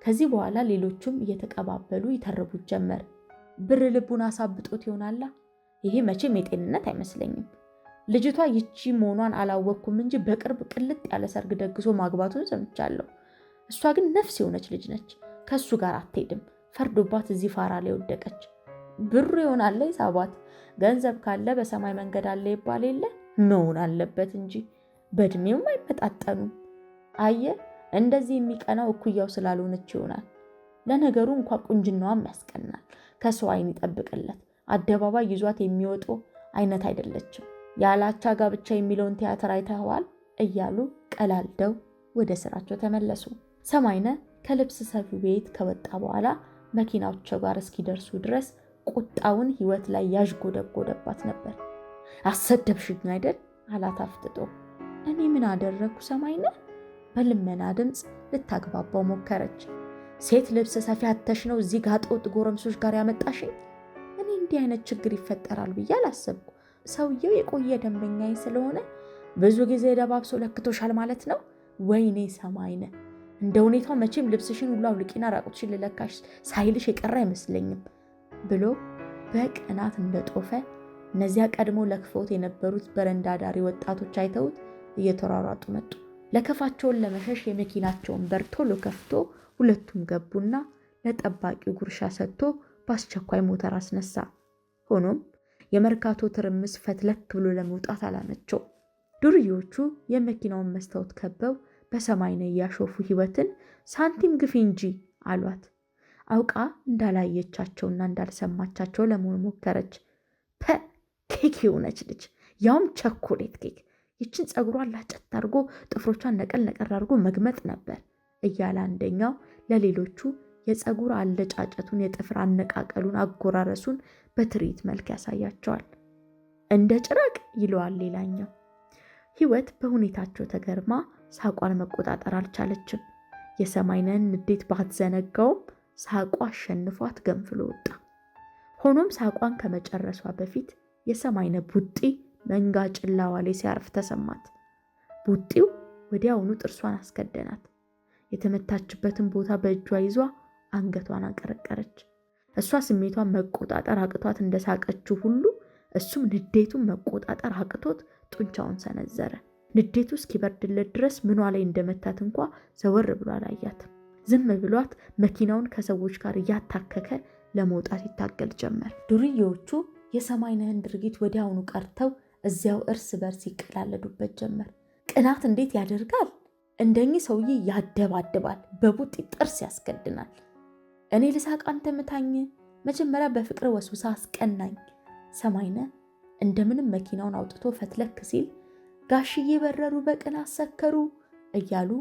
ከዚህ በኋላ ሌሎቹም እየተቀባበሉ ይተርቡት ጀመር። ብር ልቡን አሳብጦት ይሆናላ። ይሄ መቼም የጤንነት አይመስለኝም። ልጅቷ ይቺ መሆኗን አላወቅኩም እንጂ በቅርብ ቅልጥ ያለ ሰርግ ደግሶ ማግባቱን ሰምቻለሁ። እሷ ግን ነፍስ የሆነች ልጅ ነች። ከሱ ጋር አትሄድም። ፈርዶባት እዚህ ፋራ ላይ ወደቀች። ብሩ ይሆናል ይሳባት። ገንዘብ ካለ በሰማይ መንገድ አለ ይባል የለ? መሆን አለበት እንጂ በእድሜውም አይመጣጠኑም። አየ እንደዚህ የሚቀናው እኩያው ስላልሆነች ይሆናል። ለነገሩ እንኳን ቁንጅናዋም ያስቀናል። ከሰው አይን ይጠብቅለት። አደባባይ ይዟት የሚወጡ አይነት አይደለችም። ያላቻ ጋብቻ የሚለውን ቲያትር አይተዋል እያሉ ቀላልደው ወደ ስራቸው ተመለሱ። ሰማይነህ ከልብስ ሰፊው ቤት ከወጣ በኋላ መኪናዎቸው ጋር እስኪደርሱ ድረስ ቁጣውን ህይወት ላይ ያዥጎደጎደባት ነበር። አሰደብሽኝ አይደል አላት አፍጥጦ። እኔ ምን አደረግኩ ሰማይነህ? በልመና ድምፅ ልታግባባው ሞከረች። ሴት ልብስ ሰፊ አተሽ ነው እዚህ ጋጠወጥ ጎረምሶች ጋር ያመጣሽኝ? እኔ እንዲህ አይነት ችግር ይፈጠራል ብዬ አላሰብኩ። ሰውየው የቆየ ደንበኛዬ ስለሆነ ብዙ ጊዜ ደባብሶ ለክቶሻል ማለት ነው? ወይኔ ሰማይነህ፣ እንደ ሁኔታው መቼም ልብስሽን ሁሉ አውልቂና ራቁትሽን ልለካሽ ሳይልሽ የቀረ አይመስለኝም ብሎ በቅናት እንደጦፈ እነዚያ ቀድሞ ለክፈውት የነበሩት በረንዳ ዳሪ ወጣቶች አይተውት እየተሯሯጡ መጡ። ለከፋቸውን ለመሸሽ የመኪናቸውን በር ቶሎ ከፍቶ ሁለቱም ገቡና ለጠባቂው ጉርሻ ሰጥቶ በአስቸኳይ ሞተር አስነሳ። ሆኖም የመርካቶ ትርምስ ፈትለክ ብሎ ለመውጣት አላመቸው። ዱርዮቹ የመኪናውን መስታወት ከበው በሰማይነህ እያሾፉ ህይወትን ሳንቲም ግፊ እንጂ አሏት። አውቃ እንዳላየቻቸውና እንዳልሰማቻቸው ለመሆን ሞከረች። ኬክ የሆነች ልጅ፣ ያውም ቸኮሌት ኬክ! ይችን ፀጉሯን ላጨት አድርጎ ጥፍሮቿን ነቀል ነቀር አድርጎ መግመጥ ነበር እያለ አንደኛው ለሌሎቹ የፀጉር አለጫጨቱን፣ የጥፍር አነቃቀሉን፣ አጎራረሱን በትርኢት መልክ ያሳያቸዋል። እንደ ጭራቅ ይለዋል ሌላኛው። ህይወት በሁኔታቸው ተገርማ ሳቋን መቆጣጠር አልቻለችም። የሰማይነህን ንዴት ባትዘነጋውም ሳቋ አሸንፏት ገንፍሎ ወጣ። ሆኖም ሳቋን ከመጨረሷ በፊት የሰማይነህ ቡጢ መንጋ ጭላዋ ላይ ሲያርፍ ተሰማት። ቡጢው ወዲያውኑ ጥርሷን አስከደናት። የተመታችበትን ቦታ በእጇ ይዟ አንገቷን አቀረቀረች። እሷ ስሜቷን መቆጣጠር አቅቷት እንደሳቀችው ሁሉ እሱም ንዴቱን መቆጣጠር አቅቶት ጡንቻውን ሰነዘረ። ንዴቱ እስኪበርድለት ድረስ ምኗ ላይ እንደመታት እንኳ ዘወር ብሎ አላያትም። ዝም ብሏት መኪናውን ከሰዎች ጋር እያታከከ ለመውጣት ይታገል ጀመር። ዱርዬዎቹ የሰማይነህን ድርጊት ወዲያውኑ ቀርተው እዚያው እርስ በርስ ይቀላለዱበት ጀመር። ቅናት እንዴት ያደርጋል! እንደኚህ ሰውዬ ያደባድባል፣ በቡጢ ጥርስ ያስከድናል። እኔ ልሳቅ አንተ ምታኝ፣ መጀመሪያ በፍቅር ወስውሳ አስቀናኝ። ሰማይነህ እንደምንም መኪናውን አውጥቶ ፈትለክ ሲል ጋሽዬ በረሩ በቅናት ሰከሩ እያሉ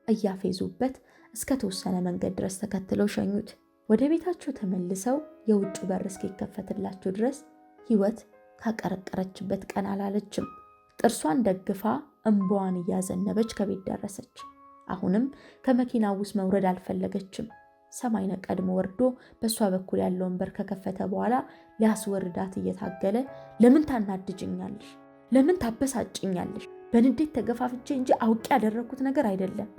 እያፌዙበት እስከ ተወሰነ መንገድ ድረስ ተከትለው ሸኙት። ወደ ቤታቸው ተመልሰው የውጭ በር እስኪከፈትላቸው ድረስ ህይወት ካቀረቀረችበት ቀን አላለችም። ጥርሷን ደግፋ እንባዋን እያዘነበች ከቤት ደረሰች። አሁንም ከመኪና ውስጥ መውረድ አልፈለገችም። ሰማይነህ ቀድሞ ወርዶ በእሷ በኩል ያለውን በር ከከፈተ በኋላ ሊያስወርዳት እየታገለ ለምን ታናድጅኛለሽ? ለምን ታበሳጭኛለሽ? በንዴት ተገፋፍቼ እንጂ አውቄ ያደረግኩት ነገር አይደለም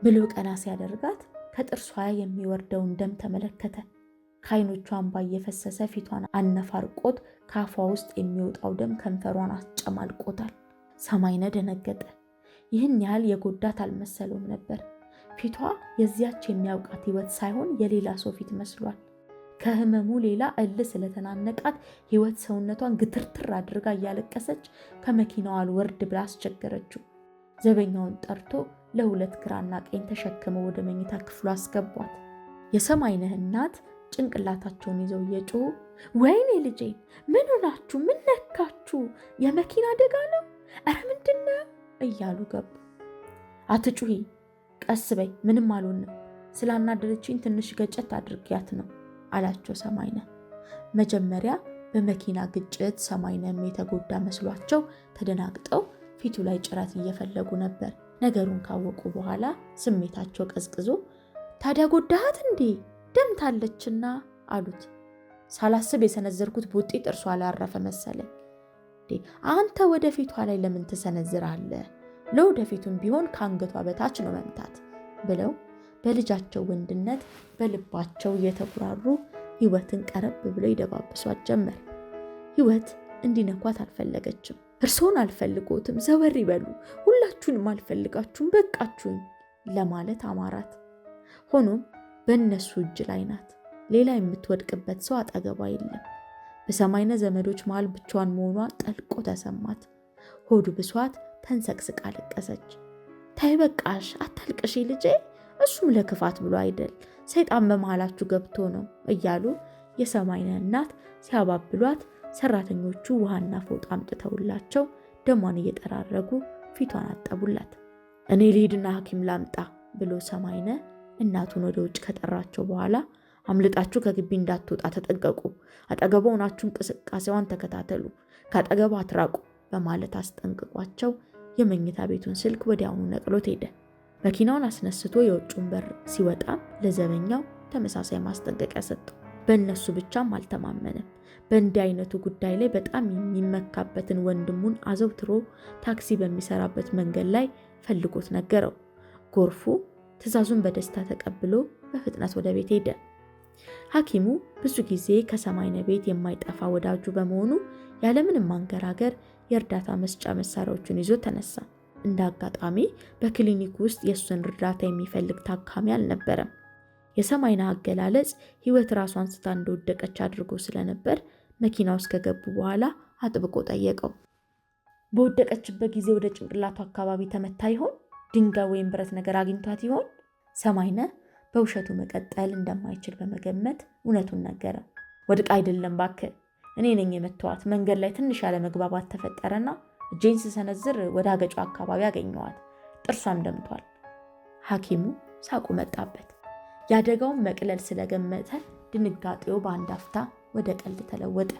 ብሎ ቀና ሲያደርጋት ከጥርሷ የሚወርደውን ደም ተመለከተ። ከዓይኖቿ እንባ እየፈሰሰ ፊቷን አነፋርቆት ከአፏ ውስጥ የሚወጣው ደም ከንፈሯን አስጨማልቆታል። ሰማይነህ ደነገጠ። ይህን ያህል የጎዳት አልመሰለውም ነበር። ፊቷ የዚያች የሚያውቃት ህይወት ሳይሆን የሌላ ሰው ፊት መስሏል። ከህመሙ ሌላ እልህ ስለተናነቃት ህይወት ሰውነቷን ግትርትር አድርጋ እያለቀሰች ከመኪናዋ አልወርድ ብላ አስቸገረችው። ዘበኛውን ጠርቶ ለሁለት ግራና ቀኝ ተሸክመው ወደ መኝታ ክፍሉ አስገቧት። የሰማይነህ እናት ጭንቅላታቸውን ይዘው እየጮሁ ወይኔ ልጄን፣ ምን ሆናችሁ? ምን ነካችሁ? የመኪና አደጋ ነው? ኧረ ምንድን ነው እያሉ ገቡ። አትጩሂ፣ ቀስ በይ፣ ምንም አልሆንም፣ ስላናደረችኝ ትንሽ ገጨት አድርጊያት ነው አላቸው ሰማይነህ። መጀመሪያ በመኪና ግጭት ሰማይነህም የተጎዳ መስሏቸው ተደናግጠው ፊቱ ላይ ጭረት እየፈለጉ ነበር። ነገሩን ካወቁ በኋላ ስሜታቸው ቀዝቅዞ ታዲያ ጎዳሃት እንዴ? ደምታለችና አሉት። ሳላስብ የሰነዘርኩት ቡጢ ጥርሷ ላይ አረፈ መሰለኝ። አንተ ወደ ፊቷ ላይ ለምን ትሰነዝራለህ? ለወደፊቱም ቢሆን ከአንገቷ በታች ነው መምታት ብለው በልጃቸው ወንድነት በልባቸው እየተጉራሩ ህይወትን ቀረብ ብለው ይደባብሷት ጀመር። ህይወት እንዲነኳት አልፈለገችም። እርስዎን አልፈልጎትም፣ ዘወር ይበሉ፣ ሁላችሁንም አልፈልጋችሁም፣ በቃችሁኝ ለማለት አማራት። ሆኖም በእነሱ እጅ ላይ ናት። ሌላ የምትወድቅበት ሰው አጠገቧ የለም። በሰማይነህ ዘመዶች መሃል ብቻዋን መሆኗ ጠልቆ ተሰማት። ሆዱ ብሷት ተንሰቅስቃ አለቀሰች። ታይ በቃሽ፣ አታልቅሺ ልጄ፣ እሱም ለክፋት ብሎ አይደል፣ ሰይጣን በመሃላችሁ ገብቶ ነው እያሉ የሰማይነህ እናት ሲያባብሏት ሰራተኞቹ ውሃና ፎጣ አምጥተውላቸው ደሟን እየጠራረጉ ፊቷን አጠቡላት። እኔ ልሂድና ሐኪም ላምጣ ብሎ ሰማይነህ እናቱን ወደ ውጭ ከጠራቸው በኋላ አምልጣችሁ ከግቢ እንዳትወጣ ተጠንቀቁ፣ አጠገቧ ሆናችሁ እንቅስቃሴዋን ተከታተሉ፣ ከአጠገቧ አትራቁ በማለት አስጠንቅቋቸው የመኝታ ቤቱን ስልክ ወዲያውኑ ነቅሎት ሄደ። መኪናውን አስነስቶ የውጭውን በር ሲወጣም ለዘበኛው ተመሳሳይ ማስጠንቀቂያ ሰጠው። በእነሱ ብቻም አልተማመነም። በእንዲህ አይነቱ ጉዳይ ላይ በጣም የሚመካበትን ወንድሙን አዘውትሮ ታክሲ በሚሰራበት መንገድ ላይ ፈልጎት ነገረው። ጎርፉ ትዕዛዙን በደስታ ተቀብሎ በፍጥነት ወደ ቤት ሄደ። ሐኪሙ ብዙ ጊዜ ከሰማይነ ቤት የማይጠፋ ወዳጁ በመሆኑ ያለምንም ማንገራገር የእርዳታ መስጫ መሳሪያዎቹን ይዞ ተነሳ። እንደ አጋጣሚ በክሊኒክ ውስጥ የእሱን እርዳታ የሚፈልግ ታካሚ አልነበረም። የሰማይነ አገላለጽ ህይወት ራሷን ስታ እንደወደቀች አድርጎ ስለነበር መኪና ውስጥ ከገቡ በኋላ አጥብቆ ጠየቀው። በወደቀችበት ጊዜ ወደ ጭንቅላቱ አካባቢ ተመታ ይሆን? ድንጋይ ወይም ብረት ነገር አግኝቷት ይሆን? ሰማይነ በውሸቱ መቀጠል እንደማይችል በመገመት እውነቱን ነገረው። ወድቃ አይደለም እባክህ፣ እኔ ነኝ የመተዋት። መንገድ ላይ ትንሽ ያለ መግባባት ተፈጠረና እጄን ስሰነዝር ወደ አገጯ አካባቢ አገኘዋት። ጥርሷም ደምቷል። ሐኪሙ ሳቁ መጣበት። የአደጋውን መቅለል ስለገመተ ድንጋጤው በአንድ አፍታ ወደ ቀልድ ተለወጠ።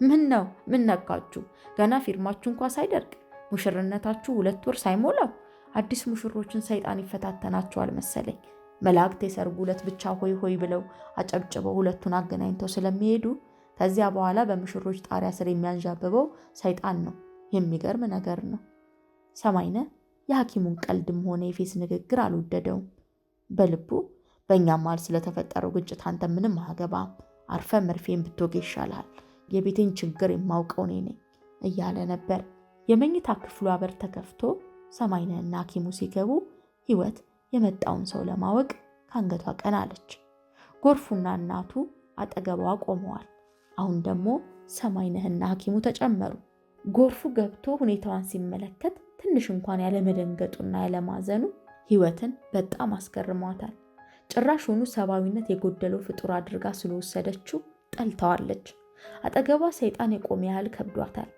ምን ነው? ምን ነካችሁ? ገና ፊርማችሁ እንኳ ሳይደርቅ ሙሽርነታችሁ 2 ወር ሳይሞላው አዲስ ሙሽሮችን ሰይጣን ይፈታተናቸዋል መሰለኝ። መላእክት የሰርጉ ዕለት ብቻ ሆይ ሆይ ብለው አጨብጭበው ሁለቱን አገናኝተው ስለሚሄዱ ከዚያ በኋላ በሙሽሮች ጣሪያ ስር የሚያንዣብበው ሰይጣን ነው። የሚገርም ነገር ነው። ሰማይነ የሐኪሙን ቀልድም ሆነ የፌስ ንግግር አልወደደውም። በልቡ በእኛ መሃል ስለተፈጠረው ግጭት አንተ ምንም አያገባም፣ አርፈ መርፌን ብትወጋ ይሻላል፣ የቤቴን ችግር የማውቀው እኔ ነኝ እያለ ነበር። የመኝታ ክፍሉ በር ተከፍቶ ሰማይነ እና ሐኪሙ ሲገቡ ህይወት የመጣውን ሰው ለማወቅ ከአንገቷ ቀና አለች። ጎርፉና እናቱ አጠገቧ ቆመዋል። አሁን ደግሞ ሰማይነህና ሐኪሙ ተጨመሩ። ጎርፉ ገብቶ ሁኔታዋን ሲመለከት ትንሽ እንኳን ያለመደንገጡና ያለማዘኑ ህይወትን በጣም አስገርሟታል። ጭራሹኑ ሰብአዊነት የጎደለው ፍጡር አድርጋ ስለወሰደችው ጠልተዋለች። አጠገቧ ሰይጣን የቆመ ያህል ከብዷታል።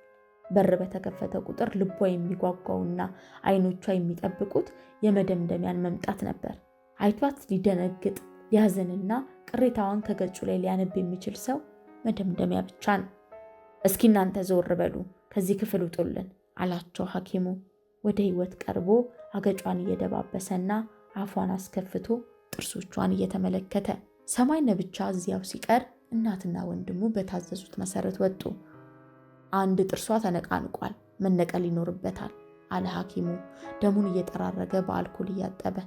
በር በተከፈተ ቁጥር ልቧ የሚጓጓውና አይኖቿ የሚጠብቁት የመደምደሚያን መምጣት ነበር። አይቷት ሊደነግጥ ሊያዝንና ቅሬታዋን ከገጹ ላይ ሊያነብ የሚችል ሰው መደምደሚያ ብቻ ነው። እስኪ እናንተ ዘወር በሉ፣ ከዚህ ክፍል ውጡልን አላቸው ሐኪሙ ወደ ህይወት ቀርቦ አገጯን እየደባበሰና አፏን አስከፍቶ ጥርሶቿን እየተመለከተ። ሰማይነ ብቻ እዚያው ሲቀር እናትና ወንድሙ በታዘዙት መሰረት ወጡ። አንድ ጥርሷ ተነቃንቋል፣ መነቀል ይኖርበታል አለ ሐኪሙ ደሙን እየጠራረገ በአልኮል እያጠበ።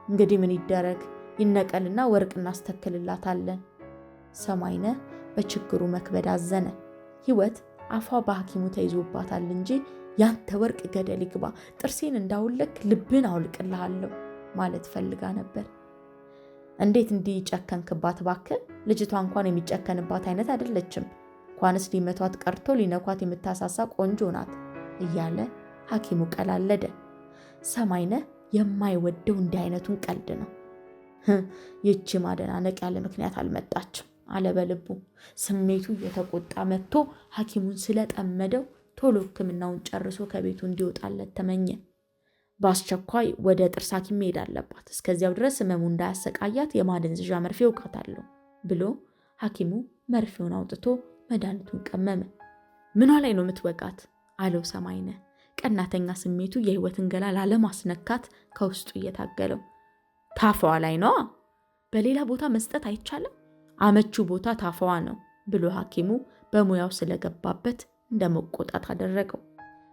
እንግዲህ ምን ይደረግ፣ ይነቀልና ወርቅ እናስተክልላታለን። ሰማይነ በችግሩ መክበድ አዘነ። ህይወት አፏ በሐኪሙ ተይዞባታል እንጂ ያንተ ወርቅ ገደል ይግባ፣ ጥርሴን እንዳውለክ ልብን አውልቅልሃለሁ ማለት ፈልጋ ነበር። እንዴት እንዲህ ጨከንክባት እባክህ? ልጅቷ እንኳን የሚጨከንባት አይነት አይደለችም። እንኳንስ ሊመቷት ቀርቶ ሊነኳት የምታሳሳ ቆንጆ ናት እያለ ሐኪሙ ቀላለደ። ሰማይነ የማይወደው እንዲህ አይነቱን ቀልድ ነው። ይቺ ማደናነቅ ያለ ምክንያት አልመጣችም አለ በልቡ። ስሜቱ እየተቆጣ መጥቶ ሐኪሙን ስለጠመደው ቶሎ ሕክምናውን ጨርሶ ከቤቱ እንዲወጣለት ተመኘ። በአስቸኳይ ወደ ጥርስ ሐኪም መሄድ አለባት፣ እስከዚያው ድረስ ህመሙ እንዳያሰቃያት የማደንዘዣ መርፌ እውቃታለሁ ብሎ ሐኪሙ መርፌውን አውጥቶ መድኃኒቱን ቀመመ። ምኗ ላይ ነው የምትወጋት አለው ሰማይነ። ቀናተኛ ስሜቱ የህይወትን ገላ ላለማስነካት ከውስጡ እየታገለው። ታፋዋ ላይ ነዋ፣ በሌላ ቦታ መስጠት አይቻልም? አመቹ ቦታ ታፋዋ ነው ብሎ ሐኪሙ በሙያው ስለገባበት እንደ መቆጣት አደረገው።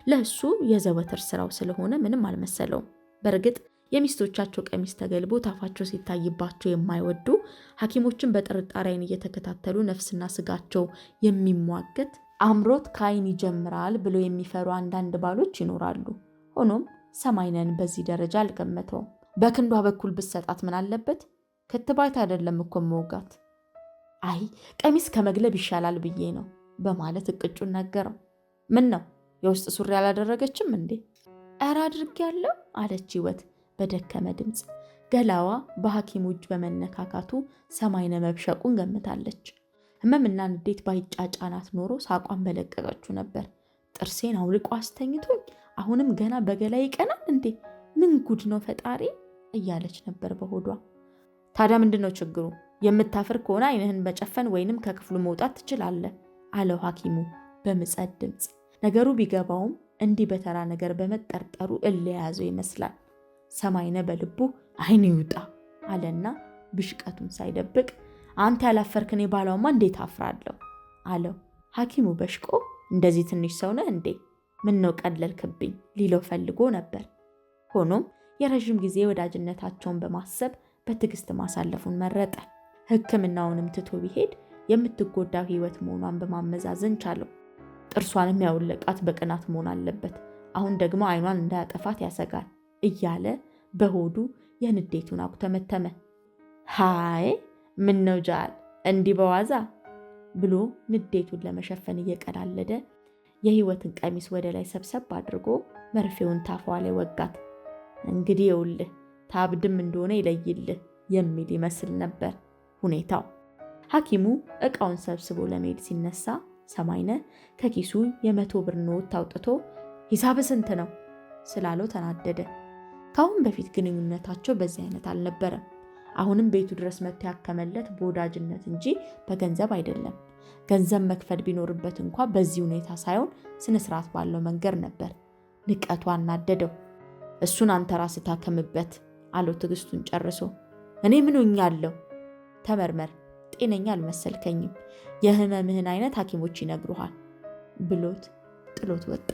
ለእሱ የዘወትር ስራው ስለሆነ ምንም አልመሰለውም። በእርግጥ የሚስቶቻቸው ቀሚስ ተገልቦ ታፋቸው ሲታይባቸው የማይወዱ ሐኪሞችን በጥርጣሬ ዓይን እየተከታተሉ ነፍስና ስጋቸው የሚሟገት አምሮት ከዓይን ይጀምራል ብሎ የሚፈሩ አንዳንድ ባሎች ይኖራሉ። ሆኖም ሰማይነን በዚህ ደረጃ አልገመተውም። በክንዷ በኩል ብትሰጣት ምን አለበት? ክትባት አይደለም እኮ መውጋት። አይ ቀሚስ ከመግለብ ይሻላል ብዬ ነው በማለት እቅጩን ነገረው። ምን ነው የውስጥ ሱሪ አላደረገችም እንዴ? ኧረ አድርጌያለሁ አለች ህይወት በደከመ ድምፅ። ገላዋ በሐኪሙ እጅ በመነካካቱ ሰማይነ መብሸቁን ገምታለች። ህመምና ንዴት ባይጫጫናት ኖሮ ሳቋን በለቀቀችው ነበር። ጥርሴን አውልቆ አስተኝቶኝ አሁንም ገና በገላ ይቀናል እንዴ? ምን ጉድ ነው ፈጣሪ እያለች ነበር በሆዷ። ታዲያ ምንድን ነው ችግሩ? የምታፍር ከሆነ ዓይንህን መጨፈን ወይንም ከክፍሉ መውጣት ትችላለህ አለው ሐኪሙ በምጸት ድምፅ። ነገሩ ቢገባውም እንዲህ በተራ ነገር በመጠርጠሩ የያዘው ይመስላል። ሰማይነህ በልቡ ዓይን ይውጣ አለና ብሽቀቱን ሳይደብቅ አንተ ያላፈርክ እኔ ባላውማ እንዴት አፍራለሁ አለው። ሐኪሙ በሽቆ እንደዚህ ትንሽ ሰው ነህ እንዴ? ምን ነው ቀለልክብኝ ሊለው ፈልጎ ነበር። ሆኖም የረዥም ጊዜ ወዳጅነታቸውን በማሰብ በትዕግስት ማሳለፉን መረጠ። ሕክምናውንም ትቶ ቢሄድ የምትጎዳው ሕይወት መሆኗን በማመዛዘን ቻለው። ጥርሷንም ያወለቃት በቅናት መሆን አለበት፣ አሁን ደግሞ ዓይኗን እንዳያጠፋት ያሰጋል እያለ በሆዱ የንዴቱን አኩተመተመ። ሃይ ምን ነው ጃል እንዲህ በዋዛ ብሎ ንዴቱን ለመሸፈን እየቀላለደ የሕይወትን ቀሚስ ወደ ላይ ሰብሰብ አድርጎ መርፌውን ታፏ ላይ ወጋት። እንግዲህ ይኸውልህ ታብድም እንደሆነ ይለይልህ የሚል ይመስል ነበር ሁኔታው። ሐኪሙ ዕቃውን ሰብስቦ ለመሄድ ሲነሳ ሰማይነህ ከኪሱ የ100 ብር ኖት አውጥቶ ሂሳብ ስንት ነው ስላለው ተናደደ። ከአሁን በፊት ግንኙነታቸው በዚህ አይነት አልነበረም። አሁንም ቤቱ ድረስ መጥቶ ያከመለት በወዳጅነት እንጂ በገንዘብ አይደለም። ገንዘብ መክፈል ቢኖርበት እንኳ በዚህ ሁኔታ ሳይሆን ስነስርዓት ባለው መንገድ ነበር። ንቀቱ አናደደው። እሱን አንተ ራስህ ታከምበት አለው ትዕግስቱን ጨርሶ። እኔ ምን ሆኛለሁ? ተመርመር፣ ጤነኛ አልመሰልከኝም። የህመምህን አይነት ሐኪሞች ይነግሩሃል ብሎት ጥሎት ወጣ።